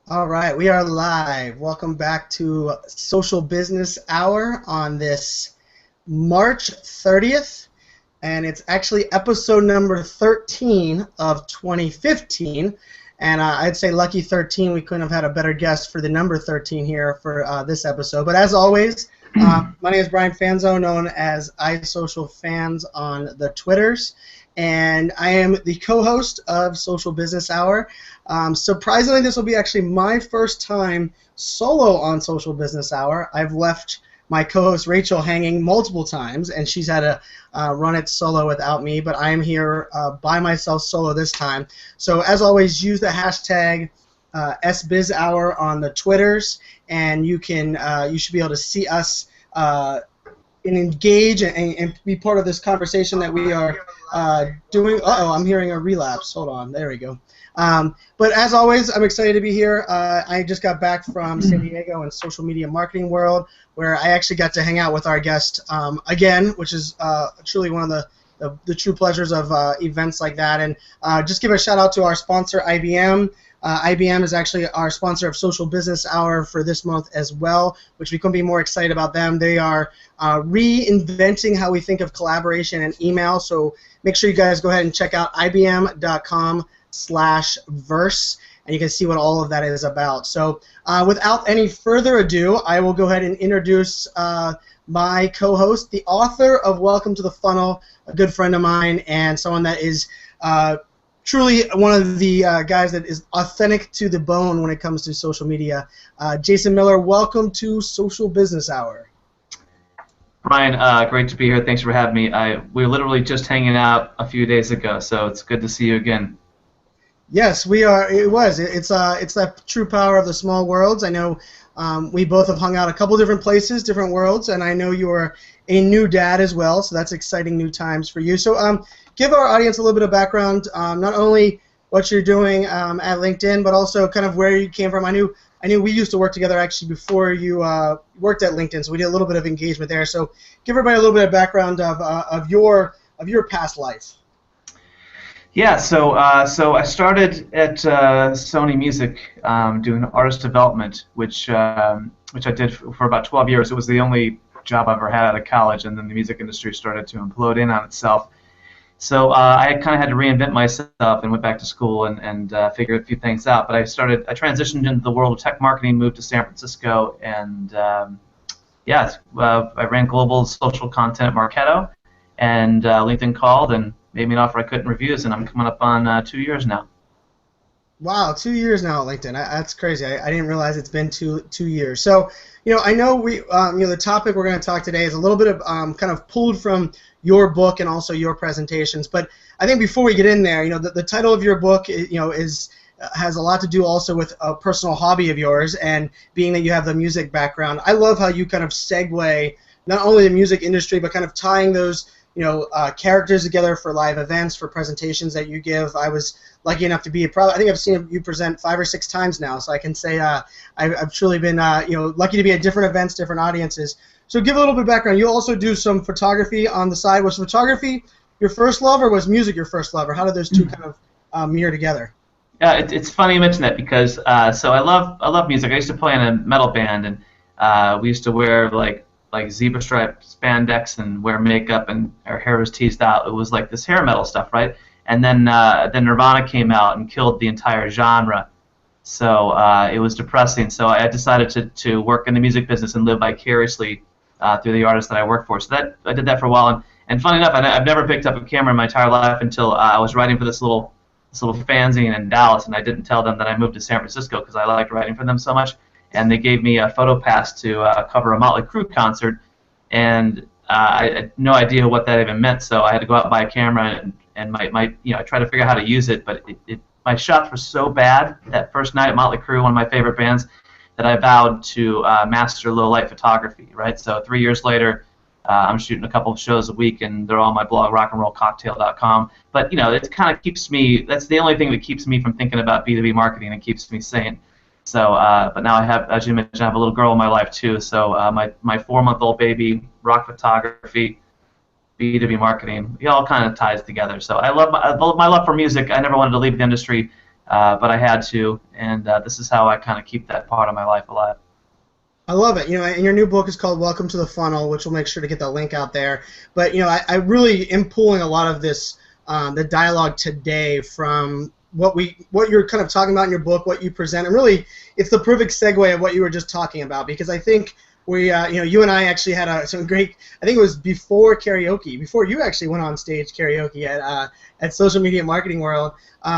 All right, we are live. Welcome back to Social Business Hour on this March 30th, and it's actually episode number 13 of 2015. And I'd say lucky 13, we couldn't have had a better guest for the number 13 here for this episode. But as always, my name is Brian Fanzo, known as iSocialFans on the Twitters, and I am the co-host of Social Business Hour. Surprisingly, this will be actually my first time solo on Social Business Hour. I've left my co-host Rachel hanging multiple times, and she's had to run it solo without me, but I am here by myself solo this time. So as always, use the hashtag SBizHour on the Twitters, and you should be able to see us and engage and be part of this conversation that we are doing. Uh-oh, I'm hearing a relapse. Hold on. There we go. But as always, I'm excited to be here. I just got back from San Diego and social media marketing world, where I actually got to hang out with our guest again, which is truly one of the true pleasures of events like that. And just give a shout out to our sponsor, IBM. IBM is actually our sponsor of Social Business Hour for this month as well, which we couldn't be more excited about them. They are reinventing how we think of collaboration and email. So make sure you guys go ahead and check out ibm.com/verse, and you can see what all of that is about. So without any further ado, I will go ahead and introduce my co-host, the author of Welcome to the Funnel, a good friend of mine, and someone that is truly one of the guys that is authentic to the bone when it comes to social media. Jason Miller, welcome to Social Business Hour. Brian, great to be here. Thanks for having me. We were literally just hanging out a few days ago, so it's good to see you again. Yes, we are. It's that true power of the small worlds. I know we both have hung out a couple different places, different worlds, and I know you are a new dad as well, so that's exciting new times for you. So give our audience a little bit of background, not only what you're doing at LinkedIn, but also kind of where you came from. I knew we used to work together actually before you worked at LinkedIn, so we did a little bit of engagement there. So give everybody a little bit of background of your past life. Yeah, so I started at Sony Music doing artist development, which I did for about 12 years. It was the only job I ever had out of college, and then the music industry started to implode in on itself. So I kind of had to reinvent myself and went back to school and figured a few things out. But I transitioned into the world of tech marketing, moved to San Francisco, and I ran global social content at Marketo, and LinkedIn called and made me an offer I couldn't refuse, and I'm coming up on 2 years now. Wow, 2 years now at LinkedIn. That's crazy. I didn't realize it's been two years. So, I know the topic we're going to talk today is a little bit of kind of pulled from your book and also your presentations. But I think before we get in there, the title of your book, has a lot to do also with a personal hobby of yours, and being that you have the music background. I love how you kind of segue not only the music industry, but kind of tying those characters together for live events, for presentations that you give. I was lucky enough to be I think I've seen you present 5 or 6 times now, so I can say I've truly been lucky to be at different events, different audiences. So give a little bit of background. You also do some photography on the side. Was photography your first love, or was music your first love, or how did those two kind of mirror together? Yeah, it's funny you mention that because so I love music. I used to play in a metal band, and we used to wear like zebra stripe spandex and wear makeup, and our hair was teased out. It was like this hair metal stuff, right? And then Nirvana came out and killed the entire genre. So it was depressing. So I decided to work in the music business and live vicariously through the artists that I work for. So I did that for a while. And funny enough, I've never picked up a camera in my entire life until I was writing for this little fanzine in Dallas, and I didn't tell them that I moved to San Francisco because I liked writing for them so much. And they gave me a photo pass to cover a Motley Crue concert, and I had no idea what that even meant. So I had to go out and buy a camera, and I tried to figure out how to use it, but my shots were so bad that first night at Motley Crue, one of my favorite bands, that I vowed to master low light photography. Right. So 3 years later, I'm shooting a couple of shows a week, and they're on my blog, rockandrollcocktail.com. But it kind of keeps me. That's the only thing that keeps me from thinking about B2B marketing and keeps me sane. So, but now I have, as you mentioned, I have a little girl in my life too. So my 4-month-old baby, rock photography, B2B marketing, it all kind of ties together. So I love my love for music. I never wanted to leave the industry, but I had to, and this is how I kind of keep that part of my life alive. I love it. And your new book is called Welcome to the Funnel, which we'll make sure to get the link out there. But, I really am pulling a lot of this, the dialogue today from what you're kind of talking about in your book, what you present. And really, it's the perfect segue of what you were just talking about, because I think you and I actually had some great, I think it was before karaoke, before you actually went on stage karaoke at Social Media Marketing World.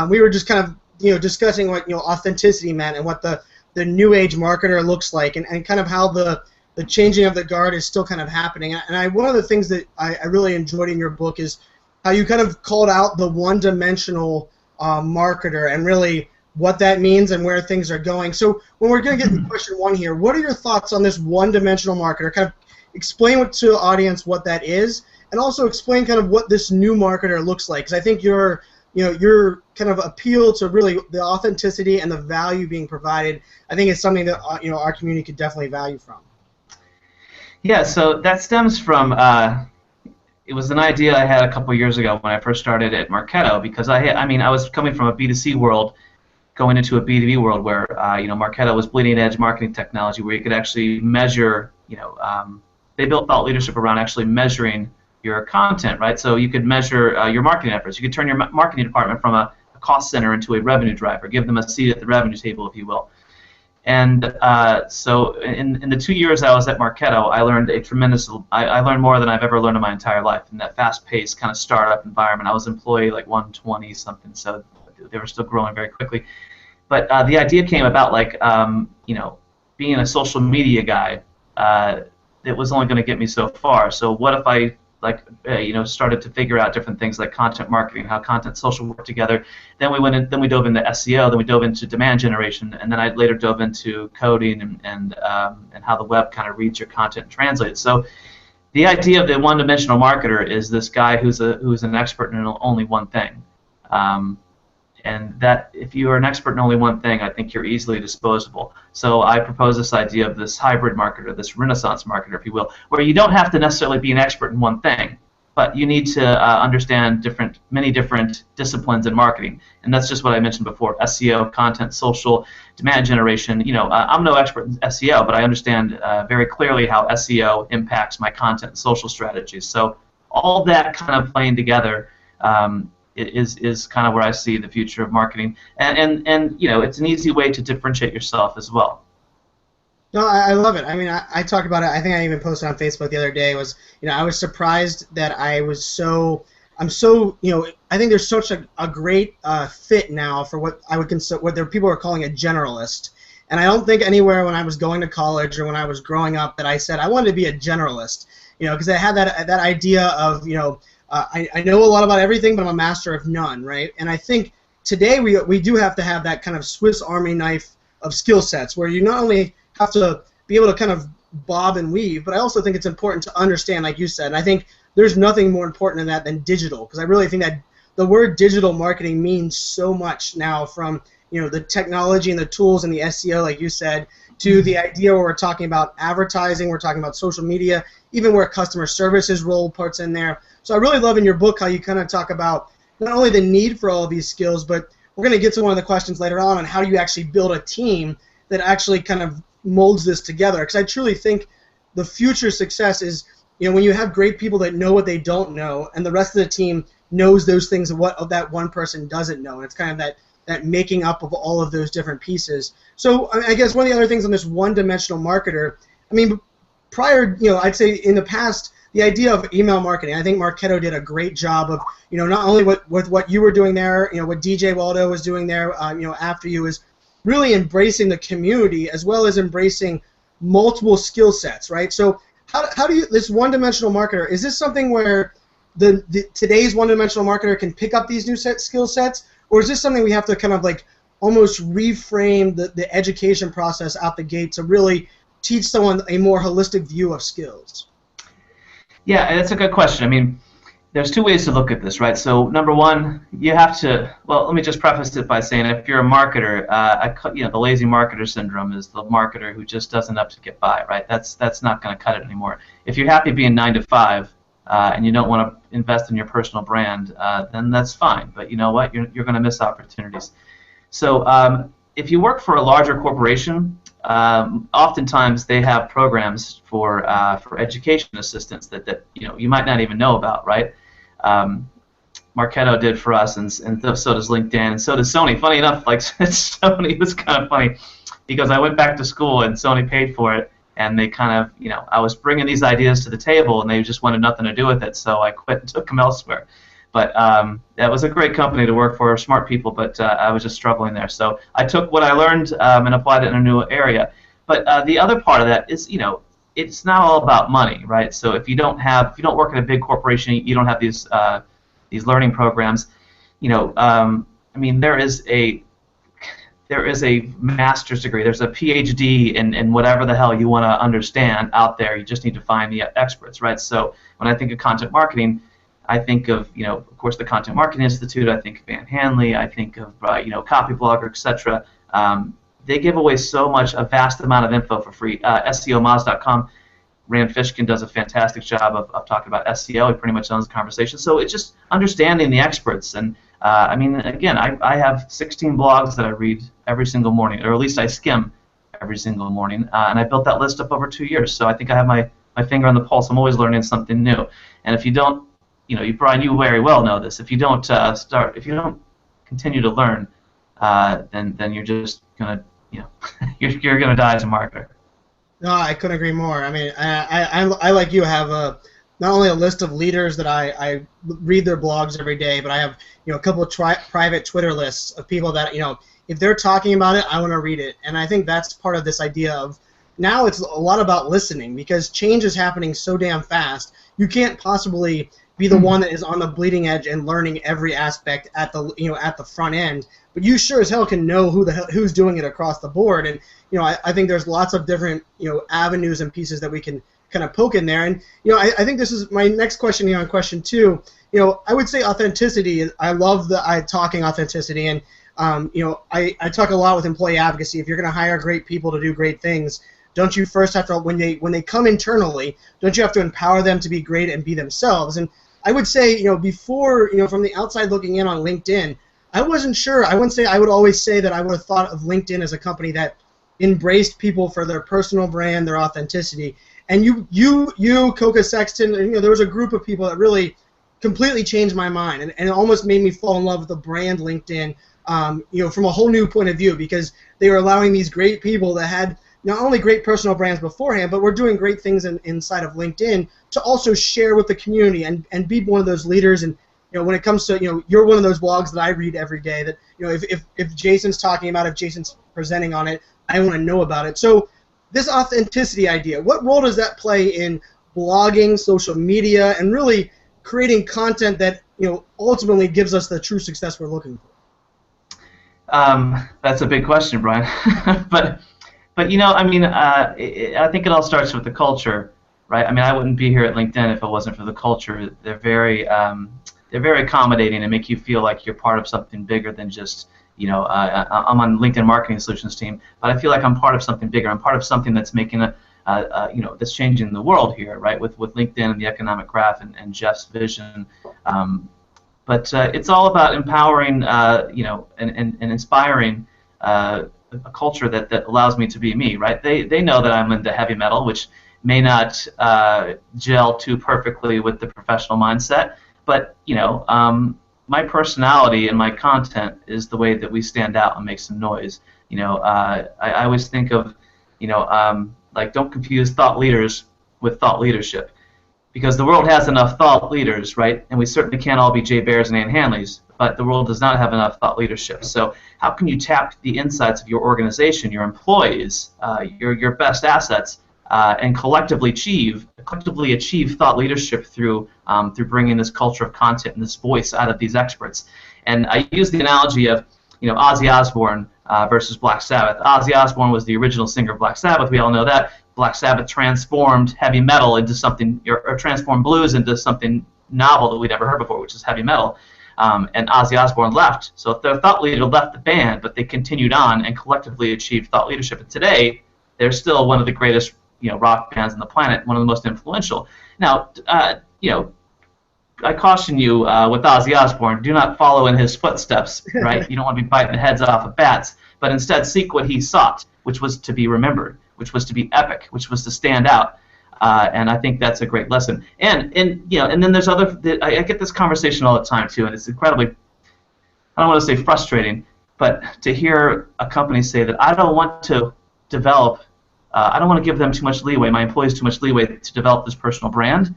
We were just kind of, discussing what, authenticity meant and what the new age marketer looks like, and kind of how the changing of the guard is still kind of happening. And one of the things that I really enjoyed in your book is how you kind of called out the one-dimensional marketer and really what that means and where things are going. So when we're going to get to question one here, what are your thoughts on this one-dimensional marketer? Kind of explain to the audience what that is, and also explain kind of what this new marketer looks like, because I think your kind of appeal to really the authenticity and the value being provided, I think it's something that our community could definitely value from. Yeah, so that stems from it was an idea I had a couple years ago when I first started at Marketo, because I was coming from a B2C world going into a B2B world where Marketo was bleeding edge marketing technology where you could actually measure, they built thought leadership around actually measuring your content, right? So you could measure your marketing efforts. You could turn your marketing department from a cost center into a revenue driver, give them a seat at the revenue table, if you will. And so in the 2 years I was at Marketo, I learned I learned more than I've ever learned in my entire life in that fast-paced kind of startup environment. I was employee like 120 something, so they were still growing very quickly. But the idea came about being a social media guy, it was only going to get me so far. So what if I started to figure out different things like content marketing, how content social work together. Then we dove into SEO, then we dove into demand generation, and then I later dove into coding and how the web kind of reads your content and translates. So the idea of the one-dimensional marketer is this guy who's an expert in only one thing. And that if you are an expert in only one thing, I think you're easily disposable. So I propose this idea of this hybrid marketer, this renaissance marketer, if you will, where you don't have to necessarily be an expert in one thing, but you need to understand many different disciplines in marketing. And that's just what I mentioned before: SEO, content, social, demand generation. I'm no expert in SEO, but I understand very clearly how SEO impacts my content and social strategies. So all that kind of playing together is kind of where I see the future of marketing, and it's an easy way to differentiate yourself as well. No, I love it. I mean, I talked about it. I think I even posted on Facebook the other day. I was surprised that I think there's such a great fit now for what I would consider what people are calling a generalist. And I don't think anywhere when I was going to college or when I was growing up that I said I wanted to be a generalist. Because I had that idea of I know a lot about everything, but I'm a master of none, right? And I think today we do have to have that kind of Swiss Army knife of skill sets where you not only have to be able to kind of bob and weave, but I also think it's important to understand, like you said, and I think there's nothing more important than that than digital, because I really think that the word digital marketing means so much now, from the technology and the tools and the SEO, like you said, to the idea where we're talking about advertising, we're talking about social media, even where customer services role parts in there. So I really love in your book how you kind of talk about not only the need for all of these skills, but we're going to get to one of the questions later on how do you actually build a team that actually kind of molds this together. Because I truly think the future success is when you have great people that know what they don't know, and the rest of the team knows those things of that one person doesn't know. And it's kind of that making up of all of those different pieces. So I guess one of the other things on this one-dimensional marketer, I mean, prior, I'd say in the past, the idea of email marketing, I think Marketo did a great job of, not only with what you were doing there, what DJ Waldo was doing there, after you, is really embracing the community as well as embracing multiple skill sets, right? So how do you, this one-dimensional marketer, is this something where today's one-dimensional marketer can pick up these new skill sets, or is this something we have to kind of like almost reframe the education process out the gate to really teach someone a more holistic view of skills? Yeah, that's a good question. I mean, there's two ways to look at this, right? So number one, you have to, well, let me just preface it by saying if you're a marketer, the lazy marketer syndrome is the marketer who just does enough to get by, right? That's not going to cut it anymore. If you're happy being 9 to 5 and you don't want to invest in your personal brand, then that's fine. But you know what? You're going to miss opportunities. So if you work for a larger corporation, oftentimes they have programs for education assistance that you might not even know about, right? Marketo did for us, and so does LinkedIn, and so does Sony. Funny enough, like Sony was kind of funny because I went back to school and Sony paid for it, and they kind of, I was bringing these ideas to the table, and they just wanted nothing to do with it, so I quit and took them elsewhere. But that was a great company to work for, smart people, but I was just struggling there. So I took what I learned and applied it in a new area. But the other part of that is, it's not all about money, right? So if you don't work in a big corporation, you don't have these learning programs. I mean, there is a master's degree, there's a PhD in whatever the hell you want to understand out there. You just need to find the experts, right? So when I think of content marketing, I think of, of course, the Content Marketing Institute. I think of Van Hanley. I think of, Copyblogger, etc. They give away a vast amount of info for free. SEOmoz.com. Rand Fishkin does a fantastic job of talking about SEO. He pretty much owns the conversation. So it's just understanding the experts. And I mean, again, I have 16 blogs that I read every single morning, or at least I skim every single morning. And I built that list up over 2 years. So I think I have my finger on the pulse. I'm always learning something new. And if you don't, Brian, you very well know this. If you don't continue to learn, then you're just gonna, you're gonna die as a marketer. No, I couldn't agree more. I mean, I like you have not only a list of leaders that I read their blogs every day, but I have a couple of private Twitter lists of people that if they're talking about it, I want to read it. And I think that's part of this idea of now it's a lot about listening, because change is happening so damn fast. You can't possibly be the one that is on the bleeding edge and learning every aspect at the at the front end, but you sure as hell can know who's doing it across the board. And I think there's lots of different avenues and pieces that we can kind of poke in there. And I think this is my next question here on question 2. I would say authenticity. I love talking authenticity, and I talk a lot with employee advocacy. If you're going to hire great people to do great things, don't you first have to, when they come internally, don't you have to empower them to be great and be themselves? And I would say, before, from the outside looking in on LinkedIn, I wasn't sure. I would always say that I would have thought of LinkedIn as a company that embraced people for their personal brand, their authenticity. And you, Coca Sexton, there was a group of people that really completely changed my mind, and it almost made me fall in love with the brand LinkedIn, from a whole new point of view, because they were allowing these great people that had not only great personal brands beforehand, but we're doing great things inside of LinkedIn to also share with the community and be one of those leaders. And when it comes to you're one of those blogs that I read every day that if Jason's talking about it, if Jason's presenting on it, I want to know about it. So this authenticity idea, what role does that play in blogging, social media, and really creating content that ultimately gives us the true success we're looking for? That's a big question, Brian. But I mean, I think it all starts with the culture, right? I mean, I wouldn't be here at LinkedIn if it wasn't for the culture. They're very accommodating and make you feel like you're part of something bigger than just, I'm on LinkedIn Marketing Solutions team, but I feel like I'm part of something bigger. I'm part of something that's making that's changing the world here, right? With LinkedIn and the economic graph and Jeff's vision. But it's all about empowering, and inspiring. A culture that allows me to be me, right? They know that I'm into heavy metal, which may not gel too perfectly with the professional mindset, but my personality and my content is the way that we stand out and make some noise. I always think of, like, don't confuse thought leaders with thought leadership, because the world has enough thought leaders, right? And we certainly can't all be Jay Bears and Ann Hanleys, but the world does not have enough thought leadership. So how can you tap the insights of your organization, your employees, your best assets, and collectively achieve thought leadership through bringing this culture of content and this voice out of these experts? And I use the analogy of Ozzy Osbourne versus Black Sabbath. Ozzy Osbourne was the original singer of Black Sabbath. We all know that. Black Sabbath transformed heavy metal into something, or transformed blues into something novel that we'd never heard before, which is heavy metal. And Ozzy Osbourne left. So their thought leader left the band, but they continued on and collectively achieved thought leadership. And today, they're still one of the greatest rock bands on the planet, one of the most influential. Now, I caution you with Ozzy Osbourne, do not follow in his footsteps, right? You don't want to be biting the heads off of bats, but instead seek what he sought, which was to be remembered, which was to be epic, which was to stand out. And I think that's a great lesson. And then there's I get this conversation all the time too, and it's incredibly, I don't want to say frustrating, but to hear a company say that I don't want to develop, I don't want to give them too much leeway, my employees too much leeway to develop this personal brand,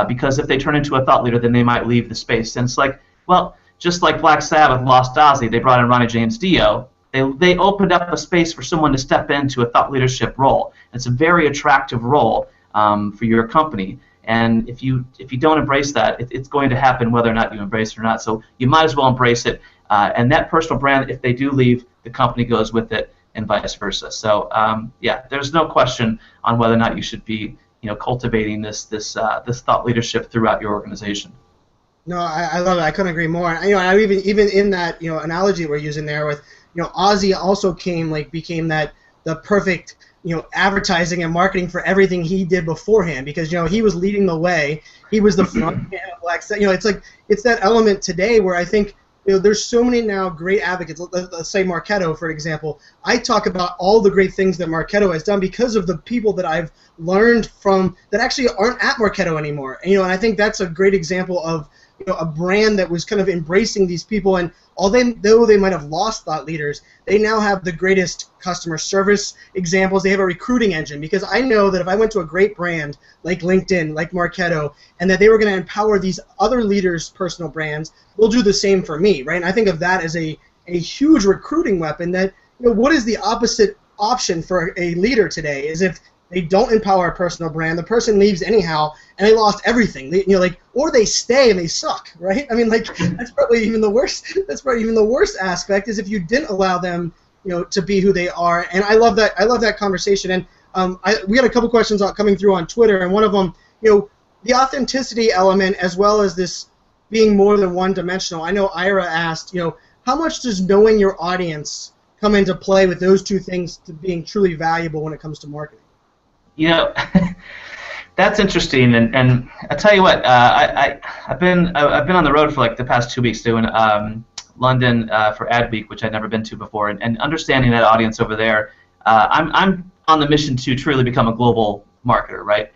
because if they turn into a thought leader, then they might leave the space. And it's like, well, just like Black Sabbath lost Ozzy, they brought in Ronnie James Dio. They opened up a space for someone to step into a thought leadership role. It's a very attractive role for your company. And if you don't embrace that, it's going to happen whether or not you embrace it or not. So you might as well embrace it. And that personal brand, if they do leave, the company goes with it, and vice versa. So yeah, there's no question on whether or not you should be cultivating this thought leadership throughout your organization. No, I love it. I couldn't agree more. And, I even in that analogy we're using there with Ozzy also became that the perfect advertising and marketing for everything he did beforehand, because he was leading the way. He was the front man of Black Sabbath. It's that element today where I think there's so many now great advocates. Let's say Marketo, for example. I talk about all the great things that Marketo has done because of the people that I've learned from that actually aren't at Marketo anymore. And I think that's a great example of a brand that was kind of embracing these people, and though they might have lost thought leaders, they now have the greatest customer service examples. They have a recruiting engine, because I know that if I went to a great brand like LinkedIn, like Marketo, and that they were going to empower these other leaders' personal brands, they'll do the same for me, right? And I think of that as a huge recruiting weapon. That what is the opposite option for a leader today is if they don't empower a personal brand, the person leaves anyhow, and they lost everything. Or they stay and they suck, right? I mean, that's probably even the worst. That's probably even the worst aspect, is if you didn't allow them, to be who they are. And I love that. I love that conversation. And we had a couple questions coming through on Twitter, and one of them, the authenticity element as well as this being more than one-dimensional. I know Ira asked, how much does knowing your audience come into play with those two things to being truly valuable when it comes to marketing? That's interesting, and I tell you what, I've been on the road for the past 2 weeks doing London for Ad Week, which I'd never been to before, and understanding that audience over there. I'm on the mission to truly become a global marketer, right?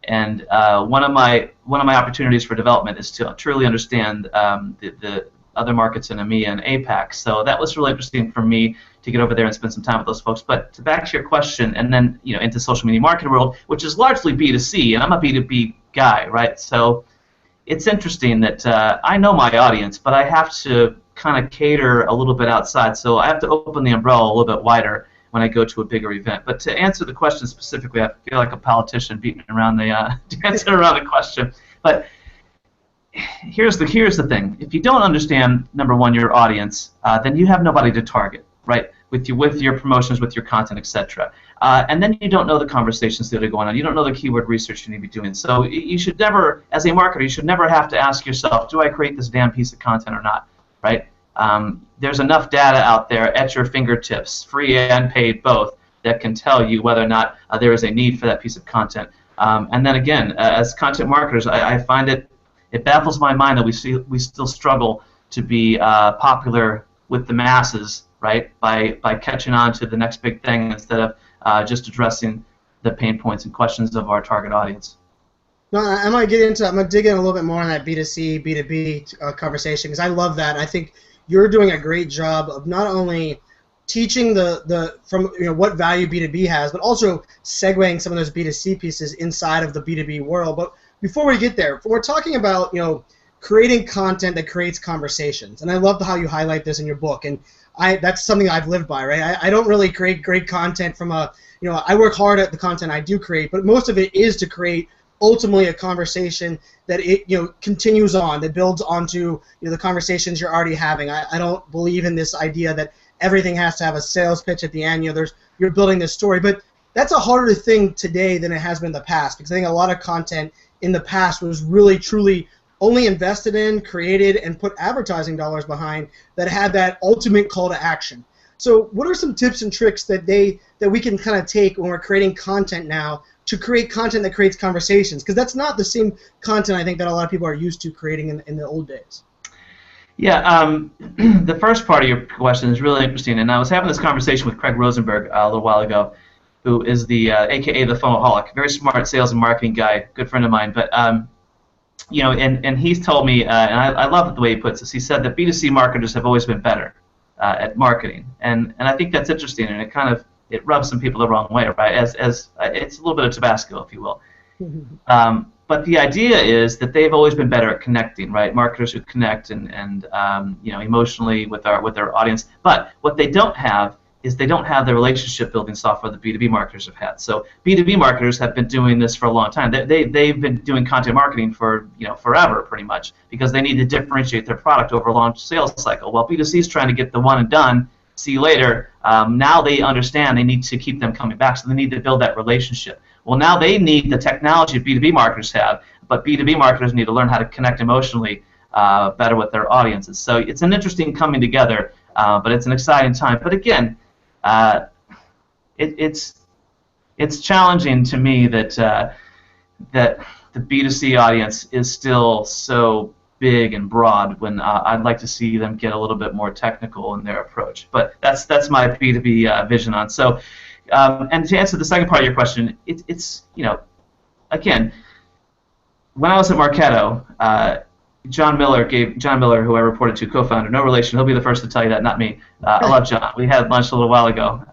And one of my opportunities for development is to truly understand the other markets in EMEA and APAC. So that was really interesting for me to get over there and spend some time with those folks. But to back to your question, and then into social media marketing world, which is largely B2C, and I'm a B2B guy, right? So it's interesting that I know my audience, but I have to kind of cater a little bit outside. So I have to open the umbrella a little bit wider when I go to a bigger event. But to answer the question specifically, I feel like a politician beating around the dancing around the question. But here's the thing: if you don't understand, number one, your audience, then you have nobody to target, right? With your promotions, with your content, etc. And then you don't know the conversations that are going on. You don't know the keyword research you need to be doing. So you should never, as a marketer, you should never have to ask yourself, do I create this damn piece of content or not, right? There's enough data out there at your fingertips, free and paid both, that can tell you whether or not there is a need for that piece of content. And then again, as content marketers, I find it baffles my mind that we still struggle to be popular with the masses, right? By catching on to the next big thing instead of just addressing the pain points and questions of our target audience. No, I'm gonna dig in a little bit more on that B2C, B2B conversation, because I love that. I think you're doing a great job of not only teaching from what value B2B has, but also segueing some of those B2C pieces inside of the B2B world. But before we get there, we're talking about creating content that creates conversations, and I love how you highlight this in your book. And that's something I've lived by, right? I don't really create great content from I work hard at the content I do create, but most of it is to create ultimately a conversation that it continues on, that builds onto the conversations you're already having. I don't believe in this idea that everything has to have a sales pitch at the end. You're building this story, but that's a harder thing today than it has been in the past, because I think a lot of content in the past was really truly only invested in, created, and put advertising dollars behind that had that ultimate call to action. So what are some tips and tricks that we can kind of take when we're creating content now to create content that creates conversations? Because that's not the same content I think that a lot of people are used to creating in the old days. Yeah, the first part of your question is really interesting, and I was having this conversation with Craig Rosenberg a little while ago, who is the AKA the Funnelholic, very smart sales and marketing guy, good friend of mine. But you know, and he's told me, and I love the way he puts this. He said that B2C marketers have always been better at marketing, and I think that's interesting, and it rubs some people the wrong way, right? As it's a little bit of Tabasco, if you will. But the idea is that they've always been better at connecting, right? Marketers who connect and you know, emotionally with their audience. But what they don't have is they don't have the relationship building software that B2B marketers have had. So B2B marketers have been doing this for a long time. They've been doing content marketing for, you know, forever pretty much, because they need to differentiate their product over a long sales cycle. While B2C is trying to get the one and done, see you later, now they understand they need to keep them coming back, so they need to build that relationship. Well, now they need the technology B2B marketers have, but B2B marketers need to learn how to connect emotionally better with their audiences. So it's an interesting coming together, but it's an exciting time. But again, it's challenging to me that that the B2C audience is still so big and broad when I'd like to see them get a little bit more technical in their approach. But that's my B2B vision on. So, and to answer the second part of your question, it's you know, again, when I was at Marketo, John Miller, who I reported to, co-founder, no relation. He'll be the first to tell you that, not me. I love John. We had lunch a little while ago.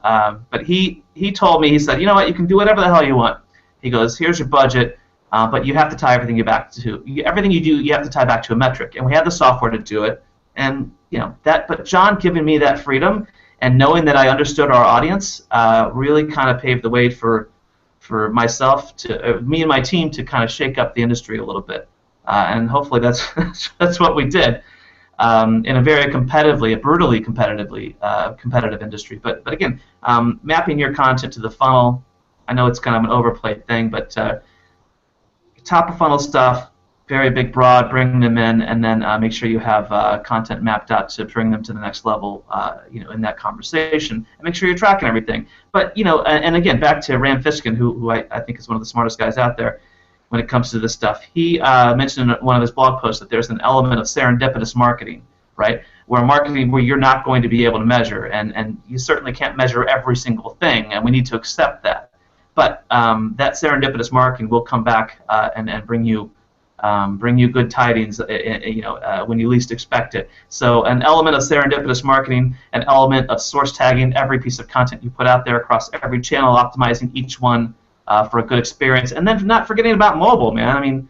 But he told me, he said, you know what, you can do whatever the hell you want. He goes, here's your budget, but you have to tie everything everything you do, you have to tie back to a metric. And we had the software to do it. And you know that. But John giving me that freedom and knowing that I understood our audience really kind of paved the way for myself me and my team to kind of shake up the industry a little bit. And hopefully that's what we did in a very brutally competitive industry. But again, mapping your content to the funnel, I know it's kind of an overplayed thing, but top of funnel stuff, very big, broad, bring them in, and then make sure you have content mapped out to bring them to the next level, you know, in that conversation, and make sure you're tracking everything. But you know, and again, back to Rand Fishkin, who I think is one of the smartest guys out there when it comes to this stuff. He mentioned in one of his blog posts that there's an element of serendipitous marketing, right? Where you're not going to be able to measure, and you certainly can't measure every single thing, and we need to accept that. But that serendipitous marketing will come back and bring you good tidings, you know, when you least expect it. So an element of serendipitous marketing, an element of source tagging every piece of content you put out there across every channel, optimizing each one for a good experience, and then not forgetting about mobile, man. I mean,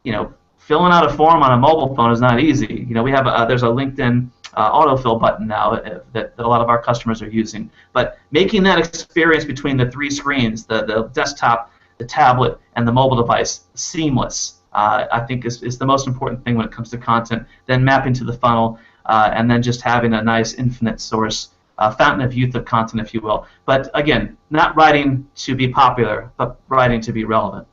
you know, filling out a form on a mobile phone is not easy. You know, we have there's a LinkedIn autofill button now that a lot of our customers are using. But making that experience between the three screens, the desktop, the tablet, and the mobile device, seamless, I think is the most important thing when it comes to content. Then mapping to the funnel, and then just having a nice infinite source, fountain of youth of content, if you will. But again, not writing to be popular, but writing to be relevant.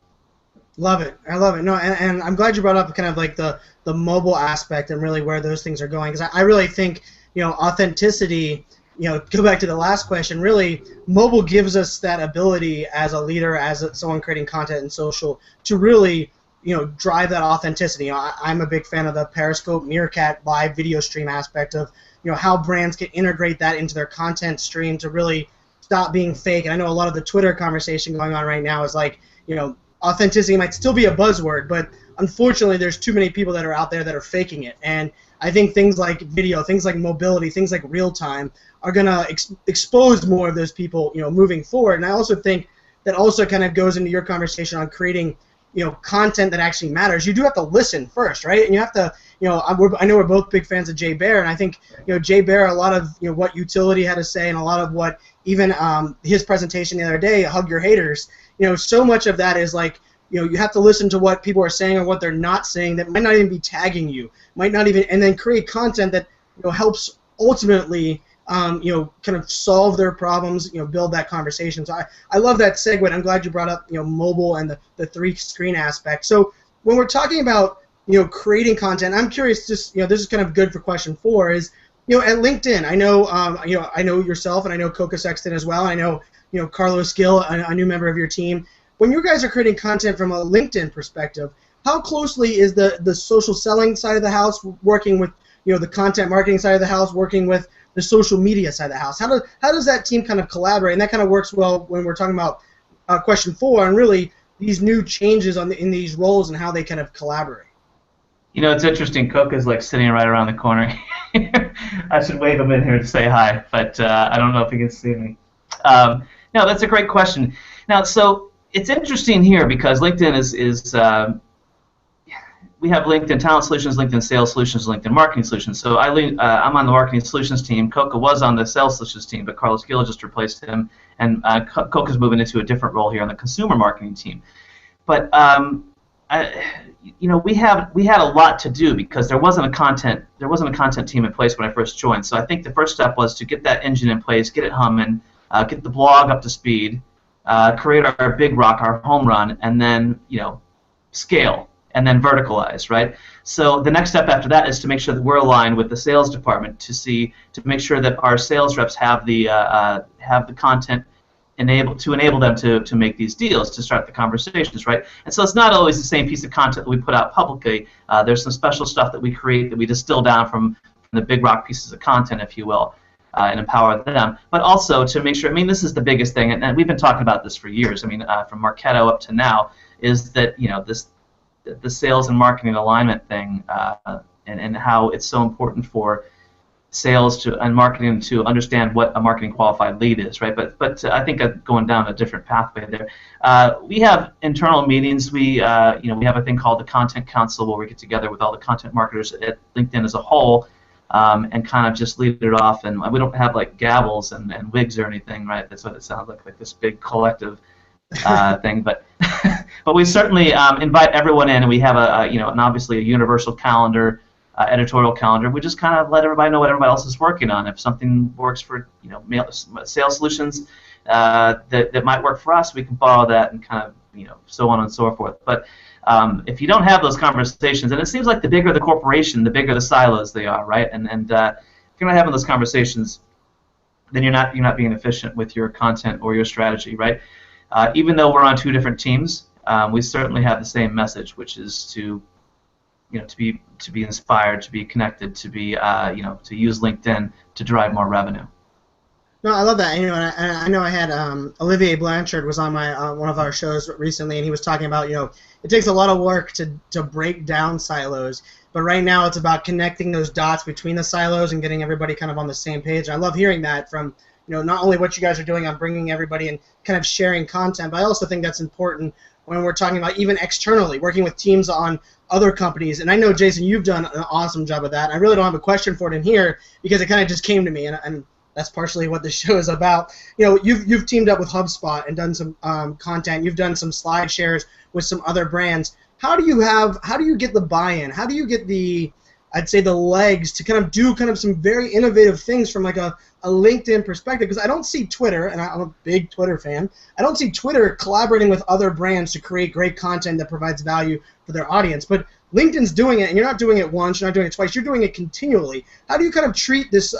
Love it. I love it. No, and I'm glad you brought up kind of like the mobile aspect and really where those things are going, because I really think, you know, authenticity, you know, go back to the last question, really mobile gives us that ability as a leader, as someone creating content in social, to really, you know, drive that authenticity. You know, I'm a big fan of the Periscope Meerkat live video stream aspect of, you know, how brands can integrate that into their content stream to really stop being fake. And I know a lot of the Twitter conversation going on right now is like, you know, authenticity might still be a buzzword, but unfortunately there's too many people that are out there that are faking it. And I think things like video, things like mobility, things like real time are going to expose more of those people, you know, moving forward. And I also think that also kind of goes into your conversation on creating, you know, content that actually matters. You do have to listen first, right? And you have to, you know, I know we're both big fans of Jay Baer, and I think, you know, Jay Baer, a lot of, you know, what utility had to say, and a lot of what even his presentation the other day, Hug Your Haters, you know, so much of that is like, you know, you have to listen to what people are saying or what they're not saying that might not even be tagging you, might not even, and then create content that, you know, helps ultimately, you know, kind of solve their problems, you know, build that conversation. So I love that segue. I'm glad you brought up, you know, mobile and the three-screen aspect. So when we're talking about, you know, creating content, I'm curious, just, you know, this is kind of good for question 4, is, you know, at LinkedIn, I know, you know, I know yourself, and I know Coca Sexton as well. I know Carlos Gill, a new member of your team. When you guys are creating content from a LinkedIn perspective, how closely is the social selling side of the house working with the content marketing side of the house working with the social media side of the house? How does that team kind of collaborate? And that kind of works well when we're talking about question 4 and really these new changes in these roles and how they kind of collaborate. It's interesting. Coca's like sitting right around the corner. I should wave him in here to say hi, but I don't know if he can see me. No, that's a great question. Now, so it's interesting here because LinkedIn is we have LinkedIn Talent Solutions, LinkedIn Sales Solutions, LinkedIn Marketing Solutions. So I'm on the Marketing Solutions team. Coca was on the Sales Solutions team, but Carlos Gil just replaced him, and Coca's moving into a different role here on the Consumer Marketing team. But we had a lot to do because there wasn't a content team in place when I first joined. So I think the first step was to get that engine in place, get it humming, get the blog up to speed, create our big rock, our home run, and then scale and then verticalize, right? So the next step after that is to make sure that we're aligned with the sales department to make sure that our sales reps have the content to enable them to make these deals, to start the conversations, right? And so it's not always the same piece of content that we put out publicly. There's some special stuff that we create that we distill down from the big rock pieces of content, if you will, and empower them. But also to make sure, this is the biggest thing, and we've been talking about this for years. From Marketo up to now, is that the sales and marketing alignment thing, and how it's so important for sales and marketing to understand what a marketing qualified lead is, right? But I think going down a different pathway there. We have internal meetings. We have a thing called the Content Council where we get together with all the content marketers at LinkedIn as a whole, and kind of just lead it off. And we don't have like gavels and wigs or anything, right? That's what it sounds like this big collective thing. But but we certainly invite everyone in, and we have and obviously a universal calendar. Editorial calendar. We just kind of let everybody know what everybody else is working on. If something works for sales solutions that might work for us, we can borrow that and kind of so on and so forth. But if you don't have those conversations, and it seems like the bigger the corporation, the bigger the silos they are, right? And if you're not having those conversations, then you're not being efficient with your content or your strategy, right? Even though we're on 2 different teams, we certainly have the same message, which is to be inspired, to be connected, to be to use LinkedIn to drive more revenue. No, I love that. And I know I had Olivier Blanchard was on my one of our shows recently, and he was talking about it takes a lot of work to break down silos, but right now it's about connecting those dots between the silos and getting everybody kind of on the same page. I love hearing that from not only what you guys are doing on bringing everybody and kind of sharing content, but I also think that's important when we're talking about even externally, working with teams on other companies. And I know, Jason, you've done an awesome job of that. I really don't have a question for it in here because it kind of just came to me, and that's partially what this show is about. You've teamed up with HubSpot and done some content. You've done some slide shares with some other brands. How do you get the buy-in? How do you get the legs to kind of do some very innovative things from like a LinkedIn perspective? Because I don't see Twitter, and I'm a big Twitter fan, I don't see Twitter collaborating with other brands to create great content that provides value for their audience. But LinkedIn's doing it, and you're not doing it once, you're not doing it twice, you're doing it continually. How do you kind of treat this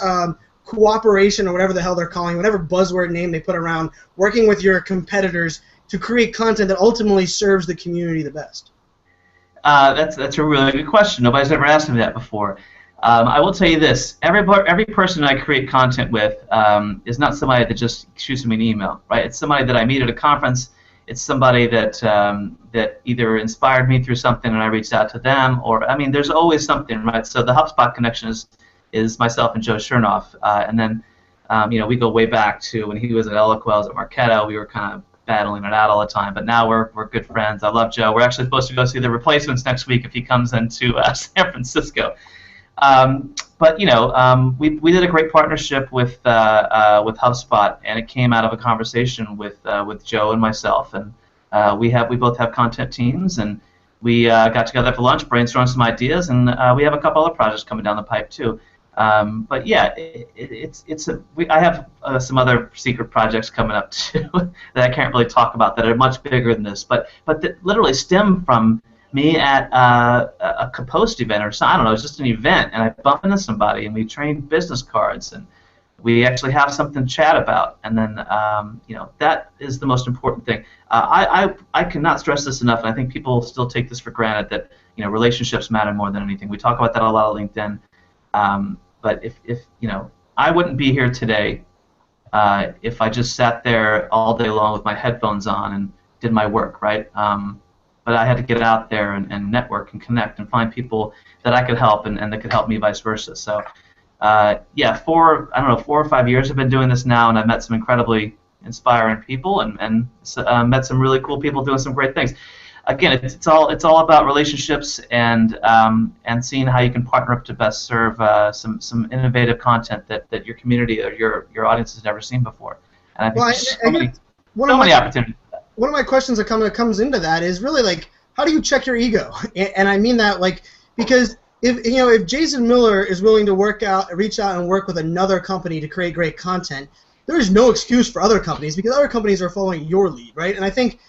cooperation, or whatever the hell they're calling, whatever buzzword name they put around, working with your competitors to create content that ultimately serves the community the best? That's a really good question. Nobody's ever asked me that before. I will tell you this: every person I create content with is not somebody that just shoots me an email, right? It's somebody that I meet at a conference. It's somebody that either inspired me through something and I reached out to them, or there's always something, right? So the HubSpot connection is myself and Joe Chernoff, and then we go way back to when he was at Eloquel, I was at Marketo. We were kind of battling it out all the time, but now we're good friends. I love Joe. We're actually supposed to go see the replacements next week if he comes into San Francisco. But we did a great partnership with HubSpot, and it came out of a conversation with Joe and myself, and we both have content teams, and we got together for lunch, brainstormed some ideas, and we have a couple other projects coming down the pipe too. But yeah, I have some other secret projects coming up too that I can't really talk about that are much bigger than this, but that literally stem from me at a post event or something. I don't know, it's just an event, and I bump into somebody, and we trade business cards, and we actually have something to chat about, and then that is the most important thing. I cannot stress this enough, and I think people still take this for granted that relationships matter more than anything. We talk about that a lot on LinkedIn, but if I wouldn't be here today if I just sat there all day long with my headphones on and did my work, right? But I had to get out there and network and connect and find people that I could help and that could help me, vice versa. So. 4 or 5 years I've been doing this now, and I've met some incredibly inspiring people and met some really cool people doing some great things. Again, it's all about relationships and seeing how you can partner up to best serve some innovative content that your community or your audience has never seen before. And I think there's so many opportunities. One of my questions that comes into that is really like, how do you check your ego? And I mean that because if Jason Miller is willing to reach out and work with another company to create great content, there is no excuse for other companies because other companies are following your lead, right? And I think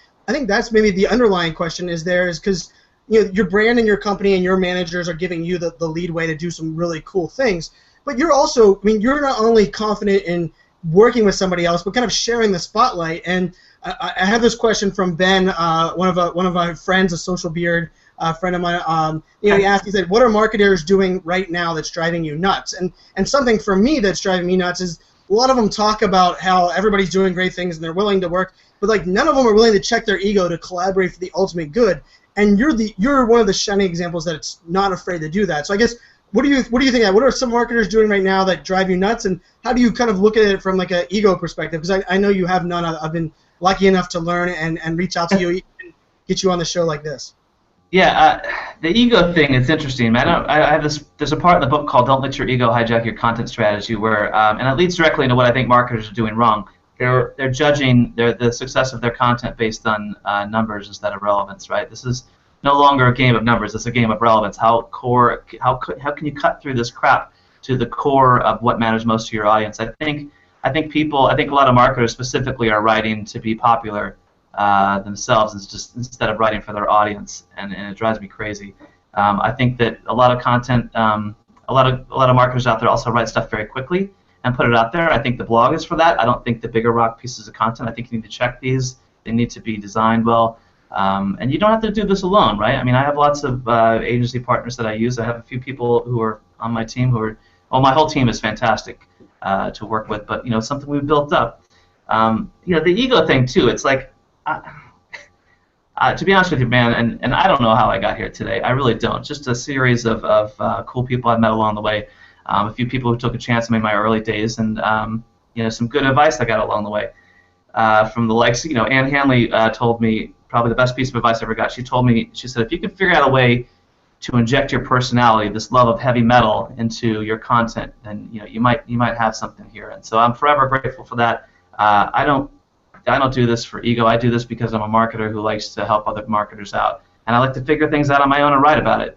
that's maybe the underlying question is because your brand and your company and your managers are giving you the lead way to do some really cool things, but you're also, you're not only confident in working with somebody else, but kind of sharing the spotlight. And I have this question from Ben, one of my friends, a social beard. A friend of mine, he asked, he said, what are marketers doing right now that's driving you nuts? And something for me that's driving me nuts is a lot of them talk about how everybody's doing great things and they're willing to work, but none of them are willing to check their ego to collaborate for the ultimate good. And you're one of the shining examples that it's not afraid to do that. So I guess what do you think? What are some marketers doing right now that drive you nuts, and how do you kind of look at it from like an ego perspective? Because I know you have none. I've been lucky enough to learn and reach out to you and get you on the show like this. Yeah, the ego thing is interesting. I have this. There's a part in the book called "Don't Let Your Ego Hijack Your Content Strategy," where, and it leads directly into what I think marketers are doing wrong. They're judging the success of their content based on numbers instead of relevance, right? This is no longer a game of numbers. It's a game of relevance. How can you cut through this crap to the core of what matters most to your audience? I think a lot of marketers specifically are writing to be popular themselves instead of writing for their audience, and it drives me crazy. I think that a lot of content, a lot of marketers out there also write stuff very quickly and put it out there. I think the blog is for that. I don't think the bigger rock pieces of content. I think you need to check these. They need to be designed well, and you don't have to do this alone, right? I have lots of agency partners that I use. I have a few people who are on my team my whole team is fantastic to work with, but something we've built up. The ego thing too. It's like. To be honest with you, man, and I don't know how I got here today. I really don't. Just a series of cool people I've met along the way. A few people who took a chance on me in my early days, and some good advice I got along the way. From the likes, Ann Hanley told me probably the best piece of advice I ever got. She said, if you could figure out a way to inject your personality, this love of heavy metal, into your content, then you might have something here. And so I'm forever grateful for that. I don't do this for ego. I do this because I'm a marketer who likes to help other marketers out, and I like to figure things out on my own and write about it.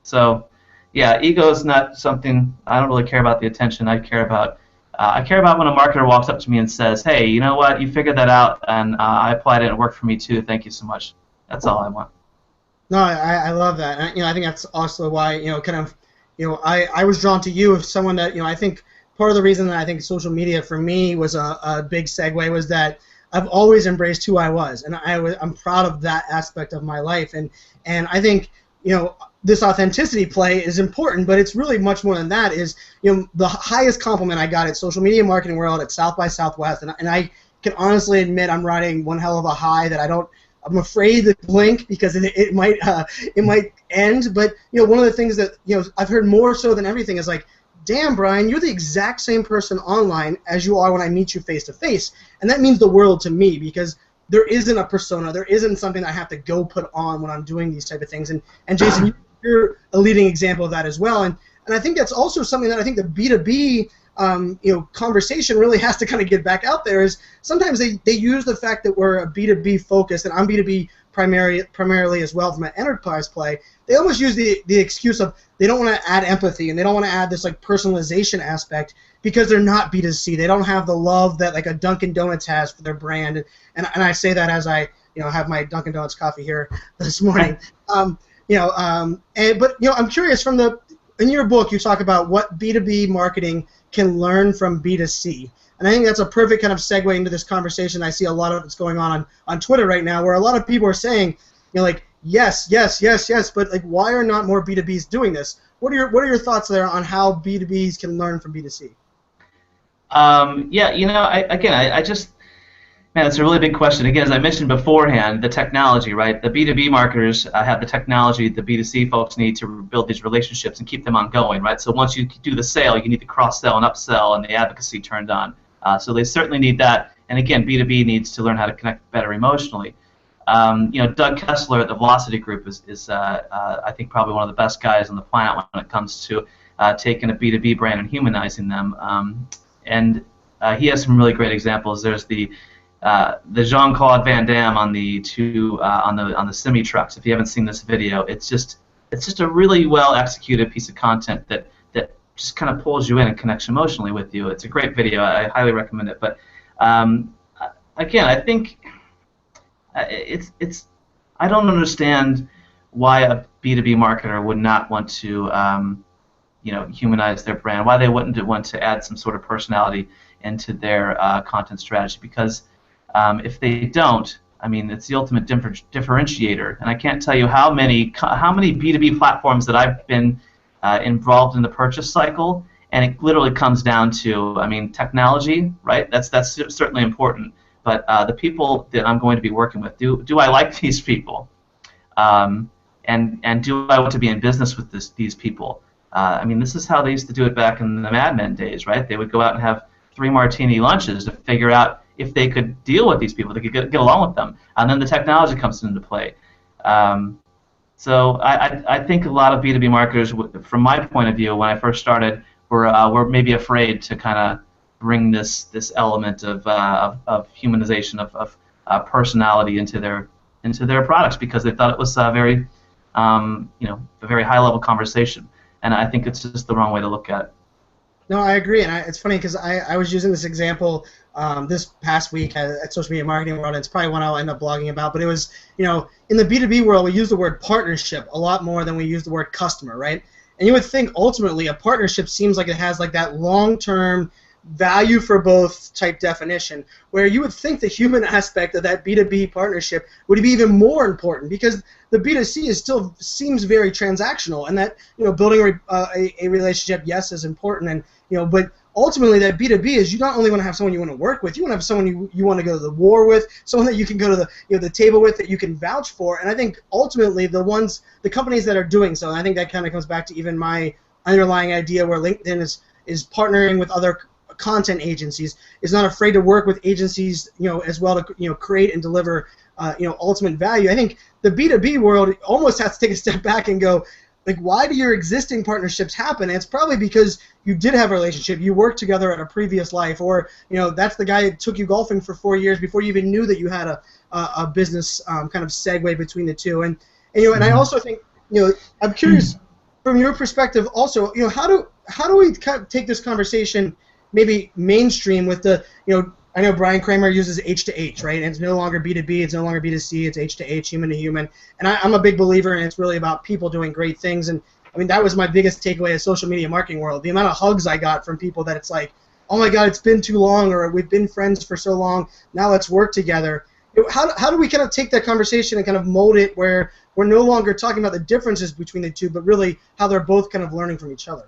So, yeah, ego is not something. I don't really care about the attention. I care about when a marketer walks up to me and says, "Hey, you know what? You figured that out, and I applied it and it worked for me too. Thank you so much." That's all I want. No, I love that. And, I think that's also why I was drawn to you as someone that I think. Part of the reason that I think social media for me was a big segue was that I've always embraced who I was, and I'm proud of that aspect of my life. And I think this authenticity play is important, but it's really much more than that. Is the highest compliment I got at Social Media Marketing World at South by Southwest, and I can honestly admit I'm riding one hell of a high that I'm afraid to blink because it might end. But one of the things that I've heard more so than everything is like, damn, Brian, you're the exact same person online as you are when I meet you face to face. And that means the world to me because there isn't a persona, there isn't something I have to go put on when I'm doing these type of things. And Jason, you're a leading example of that as well. And I think that's also something that I think the B2B conversation really has to kind of get back out there is sometimes they use the fact that we're a B2B focused, and I'm B2B primarily as well from an enterprise play. They almost use the excuse of they don't want to add empathy and they don't want to add this like personalization aspect because they're not B2C. They don't have the love that like a Dunkin' Donuts has for their brand. And I say that as I have my Dunkin' Donuts coffee here this morning. But I'm curious in your book you talk about what B2B marketing can learn from B2C. And I think that's a perfect kind of segue into this conversation. I see a lot of it's going on Twitter right now, where a lot of people are saying, like, yes, yes, yes, yes, but like, why are not more B2Bs doing this? What are your thoughts there on how B2Bs can learn from B2C? Yeah, I just, man, it's a really big question. Again, as I mentioned beforehand, the technology, right? The B2B marketers have the technology the B2C folks need to build these relationships and keep them ongoing, right? So once you do the sale, you need the cross-sell and upsell and the advocacy turned on. So they certainly need that. And again, B2B needs to learn how to connect better emotionally. Doug Kessler at the Velocity Group is I think, probably one of the best guys on the planet when it comes to taking a B2B brand and humanizing them. And he has some really great examples. There's the Jean-Claude Van Damme on the on the semi trucks. If you haven't seen this video, it's just a really well executed piece of content that just kind of pulls you in and connects emotionally with you. It's a great video. I highly recommend it. But again, I think I don't understand why a B2B marketer would not want to humanize their brand, why they wouldn't want to add some sort of personality into their content strategy, because if they don't, I mean, it's the ultimate differentiator. And I can't tell you how many B2B platforms that I've been involved in the purchase cycle, and it literally comes down to, I mean, technology, right? That's certainly important, but the people that I'm going to be working with, do I like these people? And do I want to be in business with these people? I mean, this is how they used to do it back in the Mad Men days, right? They would go out and have 3 martini lunches to figure out if they could deal with these people, they could get along with them, and then the technology comes into play. So I think a lot of B2B marketers, from my point of view, when I first started, were maybe afraid to kind of bring this element of humanization of personality into their products, because they thought it was a very high level conversation, and I think it's just the wrong way to look at it. No, I agree, and it's funny because I was using this example this past week at Social Media Marketing World, and it's probably one I'll end up blogging about, but it was, in the B2B world, we use the word partnership a lot more than we use the word customer, right? And you would think, ultimately, a partnership seems like it has like that long-term value for both type definition, where you would think the human aspect of that B2B partnership would be even more important, because the B2C still seems very transactional, and that building a relationship, yes, is important, and but ultimately that B2B is, you not only want to have someone you want to work with, you want to have someone you want to go to the war with, someone that you can go to the table with, that you can vouch for. And I think ultimately the companies that are doing so, and I think that kind of comes back to even my underlying idea where LinkedIn is partnering with other content agencies, is not afraid to work with agencies as well to create and deliver ultimate value. I think the B2B world almost has to take a step back and go, like, why do your existing partnerships happen? And it's probably because you did have a relationship, you worked together at a previous life, or that's the guy that took you golfing for 4 years before you even knew that you had a business kind of segue between the two. And and I also think I'm curious from your perspective also, how do we kind of take this conversation maybe mainstream with the I know Brian Kramer uses H to H, right? And it's no longer B2B, it's no longer B2C, it's H to H, human to human. And I'm a big believer, and it's really about people doing great things. And I mean, that was my biggest takeaway of Social Media Marketing World. The amount of hugs I got from people that it's like, oh my God, it's been too long, or we've been friends for so long, now let's work together. How do we kind of take that conversation and kind of mold it where we're no longer talking about the differences between the two, but really how they're both kind of learning from each other?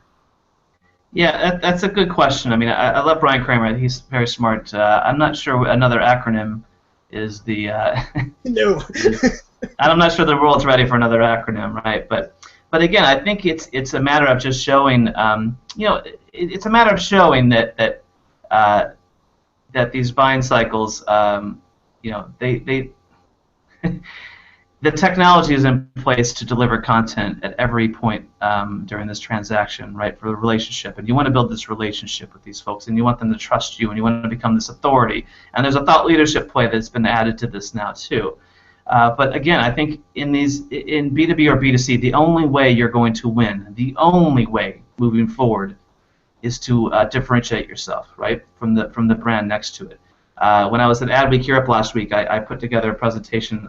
Yeah, that's a good question. I mean, I love Brian Kramer. He's very smart. I'm not sure another acronym is the. No. I'm not sure the world's ready for another acronym, right? But again, I think it's a matter of just showing. It's a matter of showing that these buying cycles, they the technology is in place to deliver content at every point during this transaction, right, for the relationship. And you want to build this relationship with these folks, and you want them to trust you, and you want to become this authority. And there's a thought leadership play that's been added to this now, too. But again, I think in B2B or B2C, the only way you're going to win, the only way moving forward, is to differentiate yourself, right, from the brand next to it. When I was at Adweek Europe last week, I put together a presentation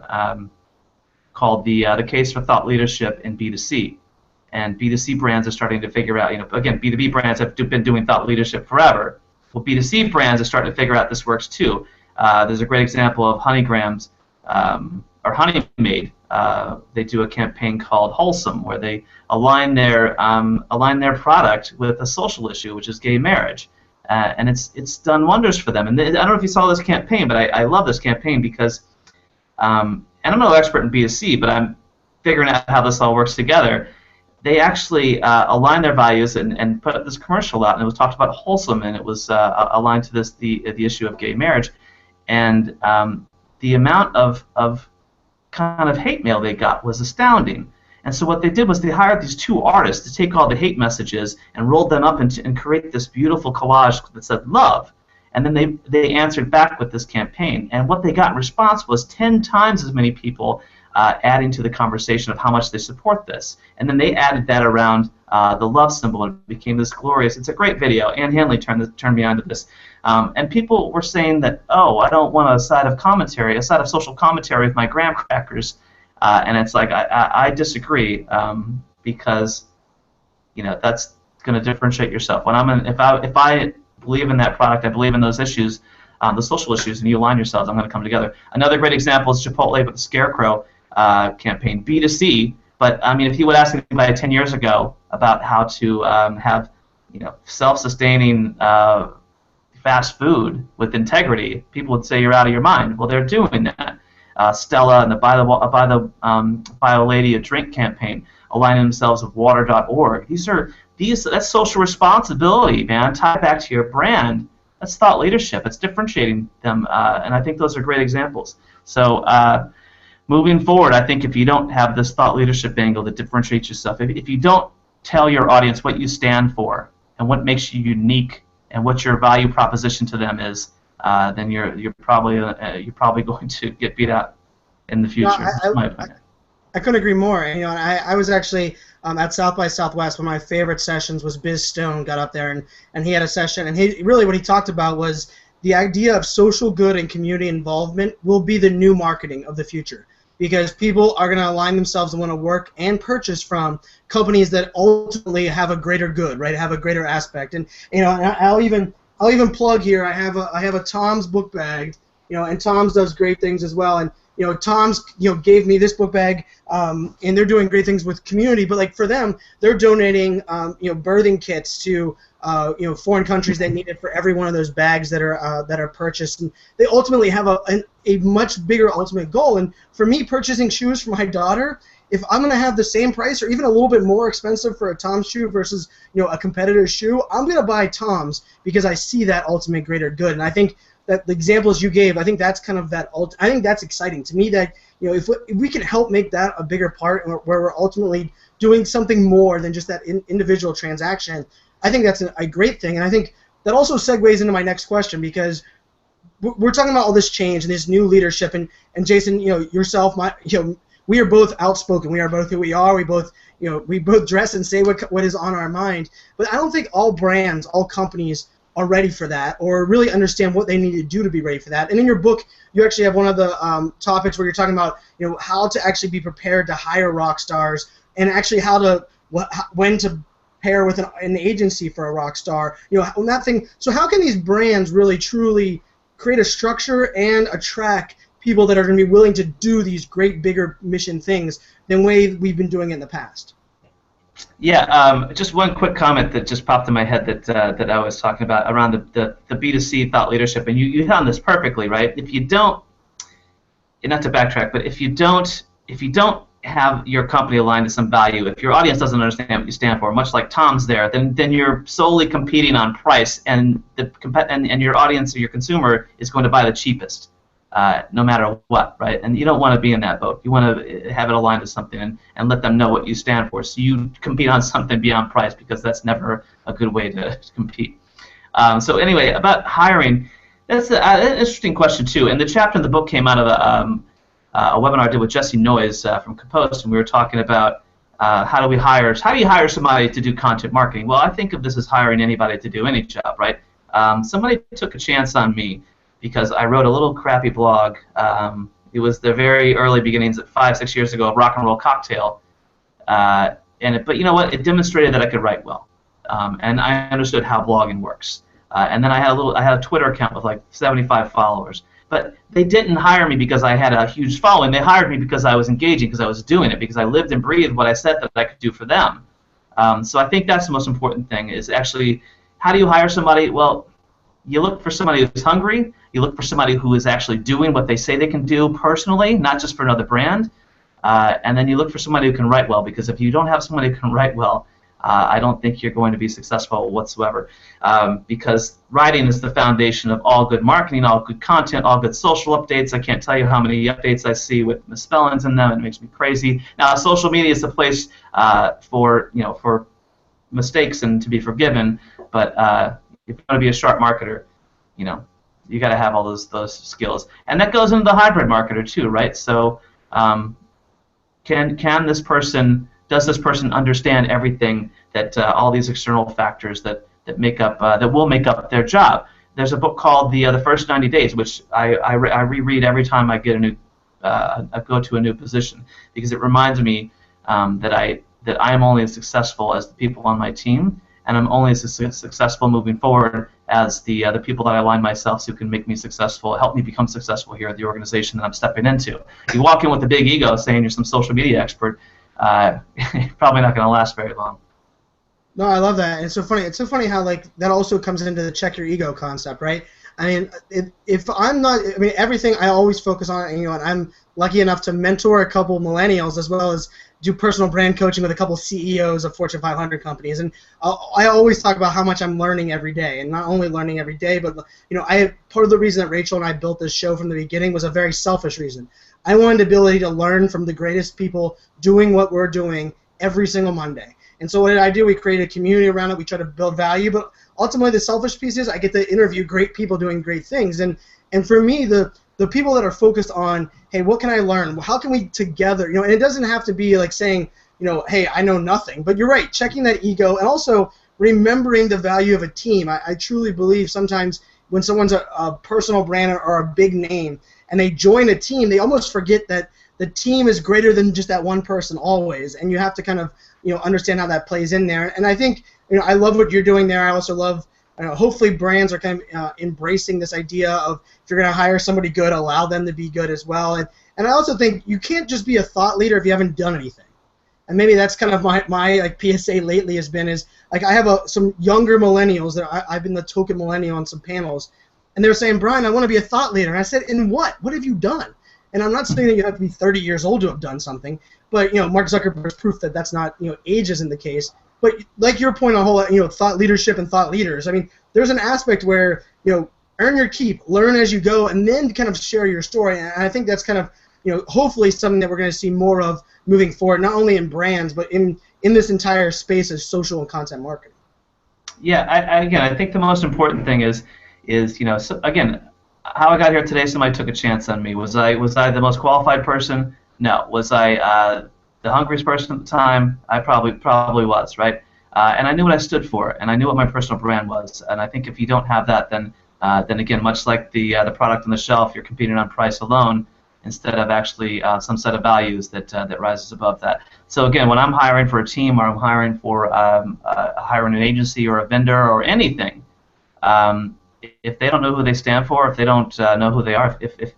called the Case for Thought Leadership in B2C. and B2C brands are starting to figure out, again, B2B brands have been doing thought leadership forever. Well, B2C brands are starting to figure out this works too. There's a great example of Honeygrams, or Honey Maid. They do a campaign called Wholesome, where they align their product with a social issue, which is gay marriage, and it's done wonders for them. And I don't know if you saw this campaign, but I love this campaign because, and I'm no expert in B2C, but I'm figuring out how this all works together. They actually aligned their values and put this commercial out, and it was talked about Wholesome, and it was aligned to the issue of gay marriage, and the amount of kind of hate mail they got was astounding. And so what they did was they hired these two artists to take all the hate messages and rolled them up and create this beautiful collage that said love. And then they answered back with this campaign. And what they got in response was 10 times as many people adding to the conversation of how much they support this. And then they added that around the love symbol, and it became this glorious. It's a great video. Ann Hanley turned me on to this. And people were saying that, oh, I don't want a side of social commentary with my graham crackers. And it's like, I disagree, because that's going to differentiate yourself. When if I believe in that product, I believe in those issues, the social issues, and you align yourselves, I'm going to come together. Another great example is Chipotle with the Scarecrow campaign, B2C. But I mean, if you would ask anybody 10 years ago about how to have self-sustaining fast food with integrity, people would say you're out of your mind. Well, they're doing that. Stella and the Buy a Lady a Drink campaign, aligning themselves with water.org. That's social responsibility, man. Tie back to your brand. That's thought leadership. It's differentiating them, and I think those are great examples. So moving forward, I think if you don't have this thought leadership angle that differentiates yourself, if you don't tell your audience what you stand for and what makes you unique and what your value proposition to them is, then you're probably going to get beat out in the future. That's my opinion. I couldn't agree more. And, I was actually at South by Southwest. One of my favorite sessions was Biz Stone got up there, and he had a session, and what he talked about was the idea of social good and community involvement will be the new marketing of the future, because people are going to align themselves and want to work and purchase from companies that ultimately have a greater good, right? Have a greater aspect. And I'll even plug here. I have a Tom's book bag, and Tom's does great things as well. And Tom's gave me this book bag, and they're doing great things with community. But like for them, they're donating birthing kits to foreign countries that need it for every one of those bags that are purchased. And they ultimately have a much bigger ultimate goal. And for me, purchasing shoes for my daughter, if I'm going to have the same price or even a little bit more expensive for a Tom's shoe versus a competitor's shoe, I'm going to buy Tom's because I see that ultimate greater good. And I think that the examples you gave, I think that's kind of that. I think that's exciting to me. That if we can help make that a bigger part, where we're ultimately doing something more than just that individual transaction, I think that's a great thing. And I think that also segues into my next question, because we're talking about all this change and this new leadership. And Jason, yourself, we are both outspoken. We are both who we are. We both dress and say what is on our mind. But I don't think all brands, all companies are ready for that, or really understand what they need to do to be ready for that. And in your book, you actually have one of the topics where you're talking about how to actually be prepared to hire rock stars, and actually when to pair with an agency for a rock star. On that thing. So how can these brands really truly create a structure and attract people that are going to be willing to do these great bigger mission things than way we've been doing it in the past? Yeah, just one quick comment that just popped in my head that I was talking about around the B2C thought leadership, and you hit on this perfectly, right? If you don't, and not to backtrack, but if you don't have your company aligned to some value, if your audience doesn't understand what you stand for, much like Tom's there, then you're solely competing on price, and your audience or your consumer is going to buy the cheapest. No matter what, right? And you don't want to be in that boat. You want to have it aligned to something and let them know what you stand for. So you compete on something beyond price, because that's never a good way to compete. So anyway, about hiring, that's an interesting question too. And the chapter in the book came out of a webinar I did with Jesse Noyes from Compost, and we were talking about how do you hire somebody to do content marketing? Well, I think of this as hiring anybody to do any job, right? Somebody took a chance on me, because I wrote a little crappy blog. It was the very early beginnings, 5-6 years ago, of Rock and Roll Cocktail. But you know what? It demonstrated that I could write well, and I understood how blogging works. And then I had a Twitter account with like 75 followers. But they didn't hire me because I had a huge following. They hired me because I was engaging, because I was doing it, because I lived and breathed what I said that I could do for them. So I think that's the most important thing, is actually, how do you hire somebody? Well, you look for somebody who's hungry. You look for somebody who is actually doing what they say they can do personally, not just for another brand. And then you look for somebody who can write well, because if you don't have somebody who can write well, I don't think you're going to be successful whatsoever, because writing is the foundation of all good marketing, all good content, all good social updates. I can't tell you how many updates I see with misspellings in them. It makes me crazy. Now, social media is a place for mistakes and to be forgiven, but if you want to be a sharp marketer, you got to have all those skills, and that goes into the hybrid marketer too, right? So, does this person understand everything that all these external factors that will make up their job? There's a book called The First 90 Days, which I reread every time I get I go to a new position, because it reminds me that I am only as successful as the people on my team, and I'm only as successful moving forward as the people that I align myself to can make me successful, help me become successful here at the organization that I'm stepping into. You walk in with a big ego saying you're some social media expert, you're probably not going to last very long. No, I love that. And it's so funny. It's so funny how that also comes into the check your ego concept, right? I mean, if I'm not, I mean, everything I always focus on, and I'm lucky enough to mentor a couple millennials as well as do personal brand coaching with a couple CEOs of Fortune 500 companies, and I always talk about how much I'm learning every day, and not only learning every day, but part of the reason that Rachel and I built this show from the beginning was a very selfish reason. I wanted the ability to learn from the greatest people doing what we're doing every single Monday. And so what did I do? We created a community around it. We try to build value, but ultimately the selfish piece is I get to interview great people doing great things. And for me, the people that are focused on, hey, what can I learn? How can we together, and it doesn't have to be like saying, hey, I know nothing. But you're right, checking that ego and also remembering the value of a team. I truly believe sometimes when someone's a personal brand or a big name and they join a team, they almost forget that the team is greater than just that one person always, and you have to kind of understand how that plays in there. And I think I love what you're doing there. I also love hopefully brands are kind of embracing this idea of if you're going to hire somebody good, allow them to be good as well. And I also think you can't just be a thought leader if you haven't done anything. And maybe that's kind of my PSA lately has been is like I have some younger millennials that I've been the token millennial on some panels, and they're saying, Brian, I want to be a thought leader. And I said, in what? What have you done? And I'm not saying that you have to be 30 years old to have done something, but Mark Zuckerberg's proof that that's not age isn't the case. But like your point on whole thought leadership and thought leaders, I mean, there's an aspect where earn your keep, learn as you go, and then kind of share your story. And I think that's kind of hopefully something that we're going to see more of moving forward, not only in brands but in this entire space of social and content marketing. Yeah, I think the most important thing is so again, how I got here today. Somebody took a chance on me. Was I the most qualified person? No. Was I the hungriest person at the time? I probably was, right? And I knew what I stood for, and I knew what my personal brand was. And I think if you don't have that, then again, much like the product on the shelf, you're competing on price alone instead of actually some set of values that rises above that. So again, when I'm hiring for a team or I'm hiring for hiring an agency or a vendor or anything, if they don't know who they stand for, if they don't know who they are, if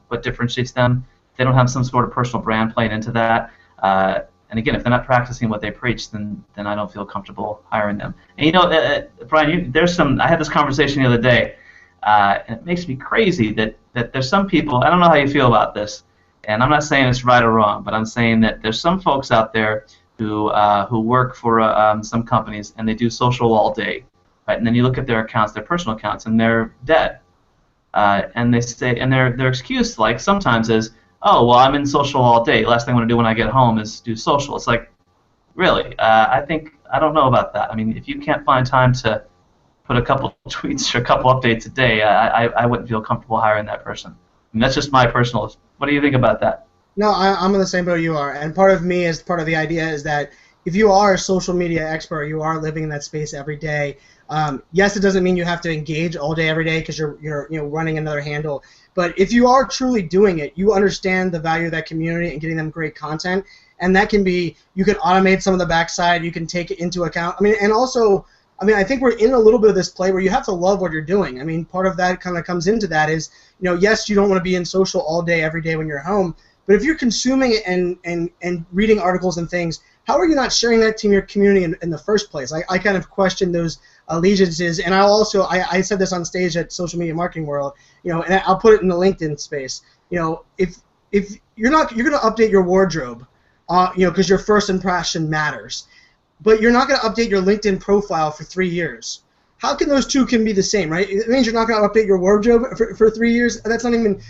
what differentiates them, if they don't have some sort of personal brand playing into that, and again, if they're not practicing what they preach, then I don't feel comfortable hiring them. And Brian, I had this conversation the other day, and it makes me crazy that there's some people. I don't know how you feel about this, and I'm not saying it's right or wrong, but I'm saying that there's some folks out there who work for some companies and they do social all day. Right, and then you look at their accounts, their personal accounts, and they're dead. And they say, and their excuse, like sometimes is, oh, well, I'm in social all day. Last thing I want to do when I get home is do social. It's like, really? I don't know about that. I mean, if you can't find time to put a couple tweets or a couple updates a day, I wouldn't feel comfortable hiring that person. I mean, that's just my personal. What do you think about that? No, I'm in the same boat you are, and part of me is part of the idea is that if you are a social media expert, you are living in that space every day. Yes, it doesn't mean you have to engage all day every day because you're running another handle. But if you are truly doing it, you understand the value of that community and getting them great content. And that can be, you can automate some of the backside, you can take it into account. I mean, and also, I think we're in a little bit of this play where you have to love what you're doing. I mean, part of that kind of comes into that is, yes, you don't want to be in social all day, every day when you're home, but if you're consuming it and reading articles and things, how are you not sharing that to your community in the first place? I kind of question those allegiances, and I said this on stage at Social Media Marketing World, and I'll put it in the LinkedIn space. If you're going to update your wardrobe, because your first impression matters, but you're not going to update your LinkedIn profile for 3 years. How can those two can be the same, right? It means you're not going to update your wardrobe for 3 years. That's not even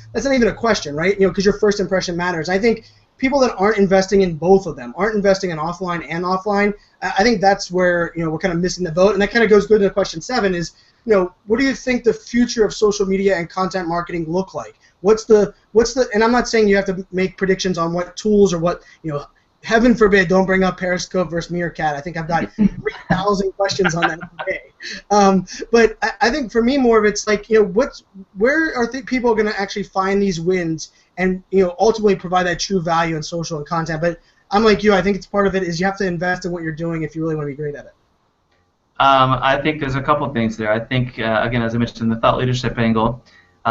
a question, right? Because your first impression matters. I think people that aren't investing in both of them, aren't investing in offline and offline, I think that's where we're kind of missing the boat. And that kind of goes good to question 7 is, what do you think the future of social media and content marketing look like? What's the and I'm not saying you have to make predictions on what tools or what, heaven forbid, don't bring up Periscope versus Meerkat. I think I've got 3,000 questions on that today. But I think for me, more of it's like, where are people going to actually find these wins and, ultimately provide that true value in social and content? But I'm like you. I think it's part of it is you have to invest in what you're doing if you really want to be great at it. I think there's a couple of things there. I think, again, as I mentioned, the thought leadership angle,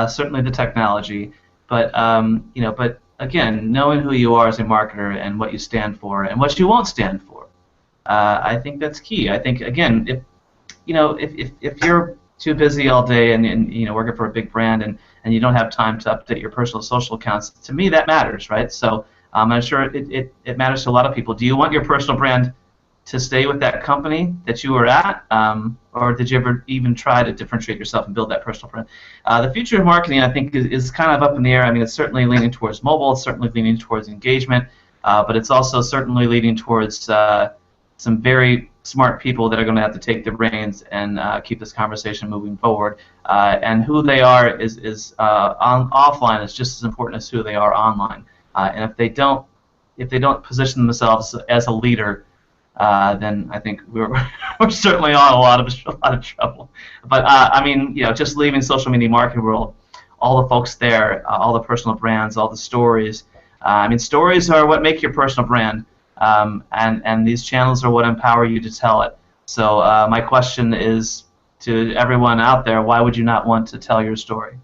certainly the technology, but but again, knowing who you are as a marketer and what you stand for and what you won't stand for, I think that's key. I think, again, if you're too busy all day and working for a big brand and you don't have time to update your personal social accounts, to me that matters, right? So I'm sure it matters to a lot of people. Do you want your personal brand to stay with that company that you were at, or did you ever even try to differentiate yourself and build that personal brand? The future of marketing, I think, is kind of up in the air. I mean, it's certainly leaning towards mobile, it's certainly leaning towards engagement, but it's also certainly leading towards some very smart people that are going to have to take the reins and keep this conversation moving forward. And who they are is on offline is just as important as who they are online. And if they don't position themselves as a leader, then I think we're certainly on a lot of trouble. But I mean, just leaving social media marketing world, all the folks there, all the personal brands, all the stories. I mean, stories are what make your personal brand, and these channels are what empower you to tell it. So my question is to everyone out there: why would you not want to tell your story?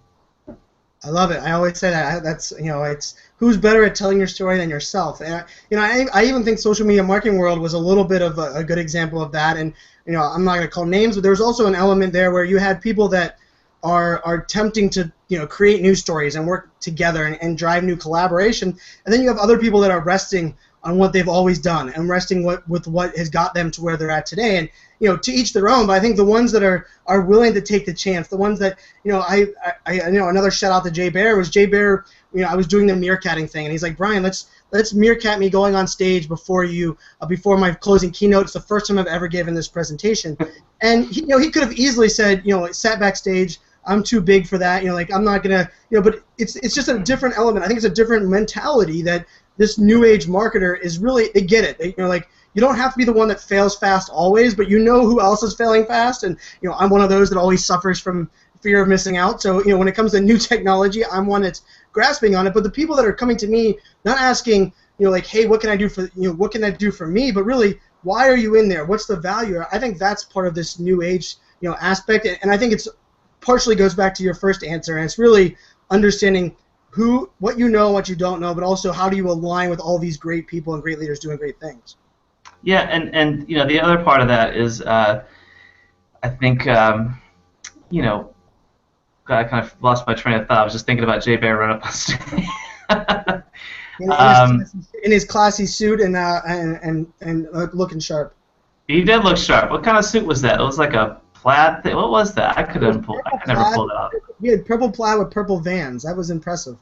I love it. I always say that. That's it's who's better at telling your story than yourself. And I even think social media marketing world was a little bit of a good example of that. And I'm not going to call names, but there's also an element there where you had people that are attempting to create new stories and work together and drive new collaboration. And then you have other people that are resting on what they've always done and resting with what has got them to where they're at today. And to each their own. But I think the ones that are willing to take the chance, the ones that I another shout out to Jay Bear was Jay Bear. I was doing the meerkatting thing, and he's like, Brian, let's meerkat me going on stage before my closing keynote. It's the first time I've ever given this presentation, and he could have easily said, sat backstage, I'm too big for that. I'm not gonna, but it's just a different element. I think it's a different mentality that this new age marketer is really, they get it. You don't have to be the one that fails fast always, but who else is failing fast, and I'm one of those that always suffers from fear of missing out. So when it comes to new technology, I'm one that's grasping on it. But the people that are coming to me, not asking hey, what can I do for me, but really, why are you in there? What's the value? I think that's part of this new age aspect, and I think it's partially goes back to your first answer, and it's really understanding what you know, what you don't know, but also how do you align with all these great people and great leaders doing great things. Yeah, and the other part of that is I think I kind of lost my train of thought. I was just thinking about Jay Bear running up on stage. In his classy suit and looking sharp. He did look sharp. What kind of suit was that? It was like a plaid thing. What was that? I could never pull it out. He had purple plaid with purple Vans. That was impressive.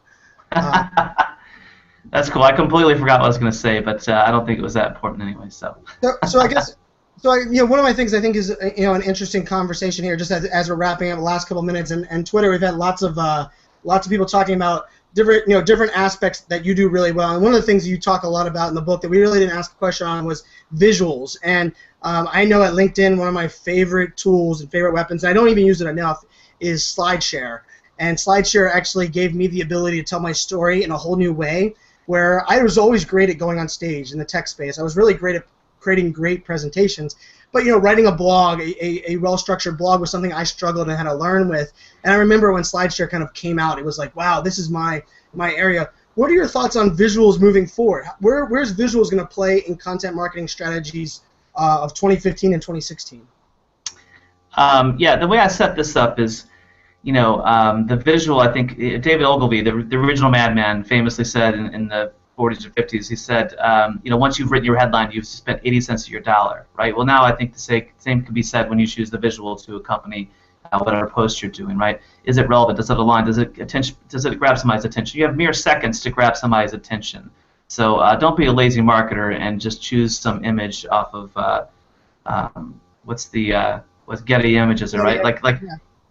That's cool. I completely forgot what I was going to say, but I don't think it was that important anyway. So I guess, one of my things I think is an interesting conversation here, just as we're wrapping up the last couple minutes, and Twitter, we've had lots of people talking about different aspects that you do really well. And one of the things you talk a lot about in the book that we really didn't ask a question on was visuals. And I know at LinkedIn, one of my favorite tools and favorite weapons, and I don't even use it enough, is SlideShare. And SlideShare actually gave me the ability to tell my story in a whole new way, where I was always great at going on stage in the tech space. I was really great at creating great presentations. But writing a blog, a well-structured blog, was something I struggled and had to learn with. And I remember when SlideShare kind of came out, it was like, wow, this is my area. What are your thoughts on visuals moving forward? Where's visuals going to play in content marketing strategies of 2015 and 2016? Yeah, the way I set this up is, the visual. I think David Ogilvy, the original Madman, famously said in the 40s or 50s, he said, once you've written your headline, you've spent 80 cents of your dollar, right? Well, now I think the same can be said when you choose the visual to accompany whatever post you're doing, right? Is it relevant? Does it align? Does it grab somebody's attention? You have mere seconds to grab somebody's attention. So don't be a lazy marketer and just choose some image off of what's Getty Images, right? Like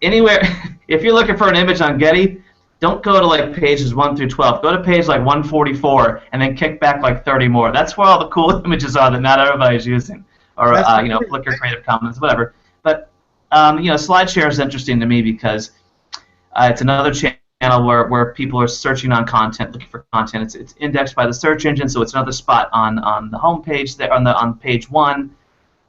anywhere. If you're looking for an image on Getty, don't go to like pages 1 through 12. Go to page like 144 and then kick back like 30 more. That's where all the cool images are that not everybody's using, or Flickr Creative Commons, whatever. But SlideShare is interesting to me because it's another channel where people are searching on content, looking for content. It's indexed by the search engine, so it's another spot on the home page there on page 1.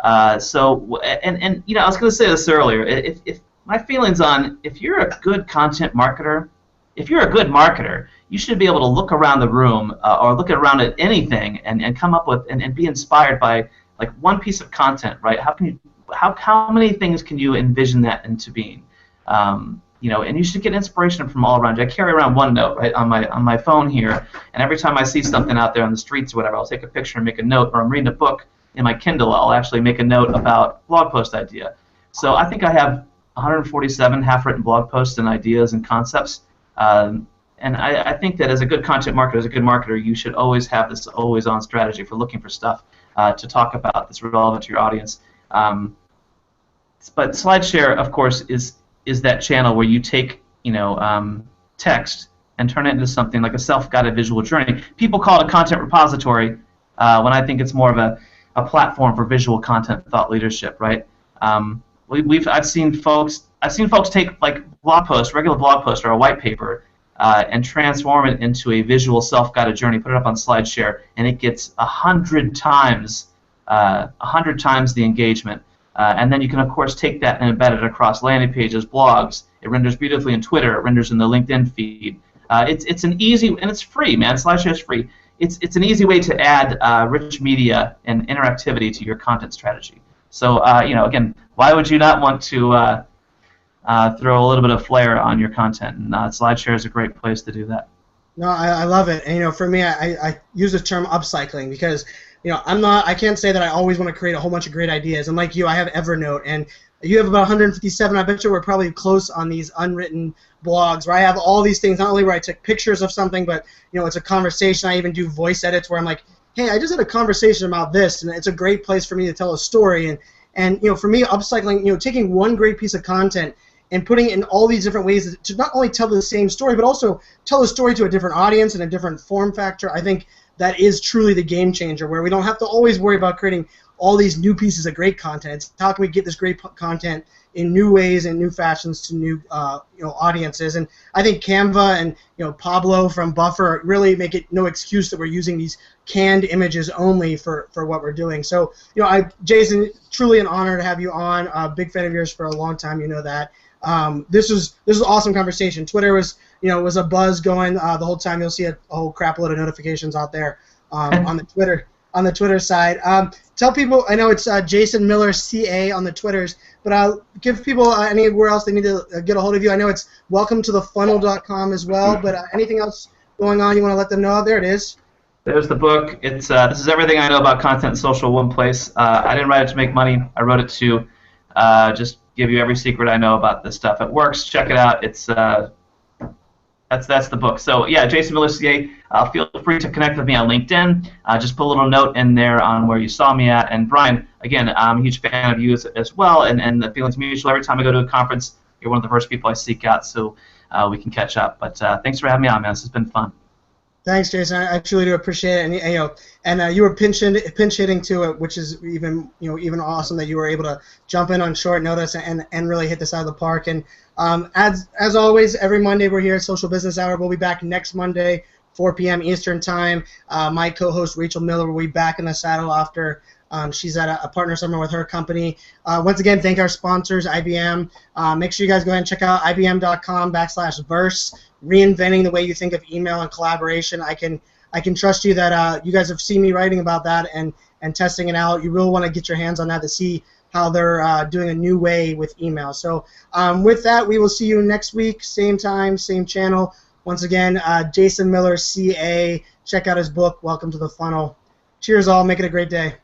I was going to say this earlier. If my feelings on, if you're a good content marketer, if you're a good marketer, you should be able to look around the room or look around at anything and come up with and be inspired by like one piece of content, right? How many things can you envision that into being? And you should get inspiration from all around you. I carry around OneNote, right, on my phone here, and every time I see something out there on the streets or whatever, I'll take a picture and make a note, or I'm reading a book in my Kindle, I'll actually make a note about blog post idea. So I think I have 147 half-written blog posts and ideas and concepts. And I think that as a good content marketer, as a good marketer, you should always have this always-on strategy for looking for stuff to talk about that's relevant to your audience. But SlideShare, of course, is that channel where you take text and turn it into something like a self-guided visual journey. People call it a content repository, when I think it's more of a platform for visual content thought leadership, right? I've seen folks take like regular blog post or a white paper, and transform it into a visual self-guided journey. Put it up on SlideShare, and it gets 100 times the engagement. And then you can of course take that and embed it across landing pages, blogs. It renders beautifully in Twitter. It renders in the LinkedIn feed. It's an easy, and it's free, man. SlideShare is free. It's an easy way to add rich media and interactivity to your content strategy. So again, why would you not want to throw a little bit of flair on your content? And SlideShare is a great place to do that. No, I love it. And for me, I use the term upcycling because I can't say that I always want to create a whole bunch of great ideas. And like you, I have Evernote, and you have about 157. I bet you we're probably close on these unwritten blogs where I have all these things, not only where I took pictures of something, but it's a conversation. I even do voice edits where I'm like, hey, I just had a conversation about this, and it's a great place for me to tell a story. And for me, upcycling, taking one great piece of content and putting it in all these different ways to not only tell the same story, but also tell the story to a different audience and a different form factor. I think that is truly the game changer, where we don't have to always worry about creating all these new pieces of great content. It's how can we get this great content in new ways and new fashions to new audiences. And I think Canva and Pablo from Buffer really make it no excuse that we're using these canned images only for what we're doing. So Jason, truly an honor to have you on. A big fan of yours for a long time. You know that. This was an awesome conversation. Twitter was a buzz going the whole time. You'll see a whole crap load of notifications out there on the Twitter side. Tell people, I know it's Jason Miller CA on the Twitters, but I'll give people anywhere else they need to get a hold of you. I know it's welcometothefunnel.com as well, but anything else going on you want to let them know? There it is. There's the book. It's this is everything I know about content and social in one place. I didn't write it to make money. I wrote it to just give you every secret I know about this stuff. It works. Check it out. It's that's the book. So yeah, Jason Miller CA. Feel free to connect with me on LinkedIn. Just put a little note in there on where you saw me at. And Brian, again, I'm a huge fan of you as well, and the feeling's mutual. Every time I go to a conference, you're one of the first people I seek out, so we can catch up. But thanks for having me on, man. This has been fun. Thanks, Jason. I truly do appreciate it, and you were pinch hitting to it, which is even awesome that you were able to jump in on short notice and really hit this out of the park. And as always, every Monday we're here at Social Business Hour. We'll be back next Monday, 4 p.m. Eastern Time. My co-host Rachel Miller will be back in the saddle after she's at a partner summer with her company. Once again, thank our sponsors, IBM. Make sure you guys go ahead and check out ibm.com/verse. Reinventing the way you think of email and collaboration. I can trust you that you guys have seen me writing about that and testing it out. You really want to get your hands on that to see how they're doing a new way with email. So with that, we will see you next week, same time, same channel. Once again, Jason Miller, CA. Check out his book, Welcome to the Funnel. Cheers all. Make it a great day.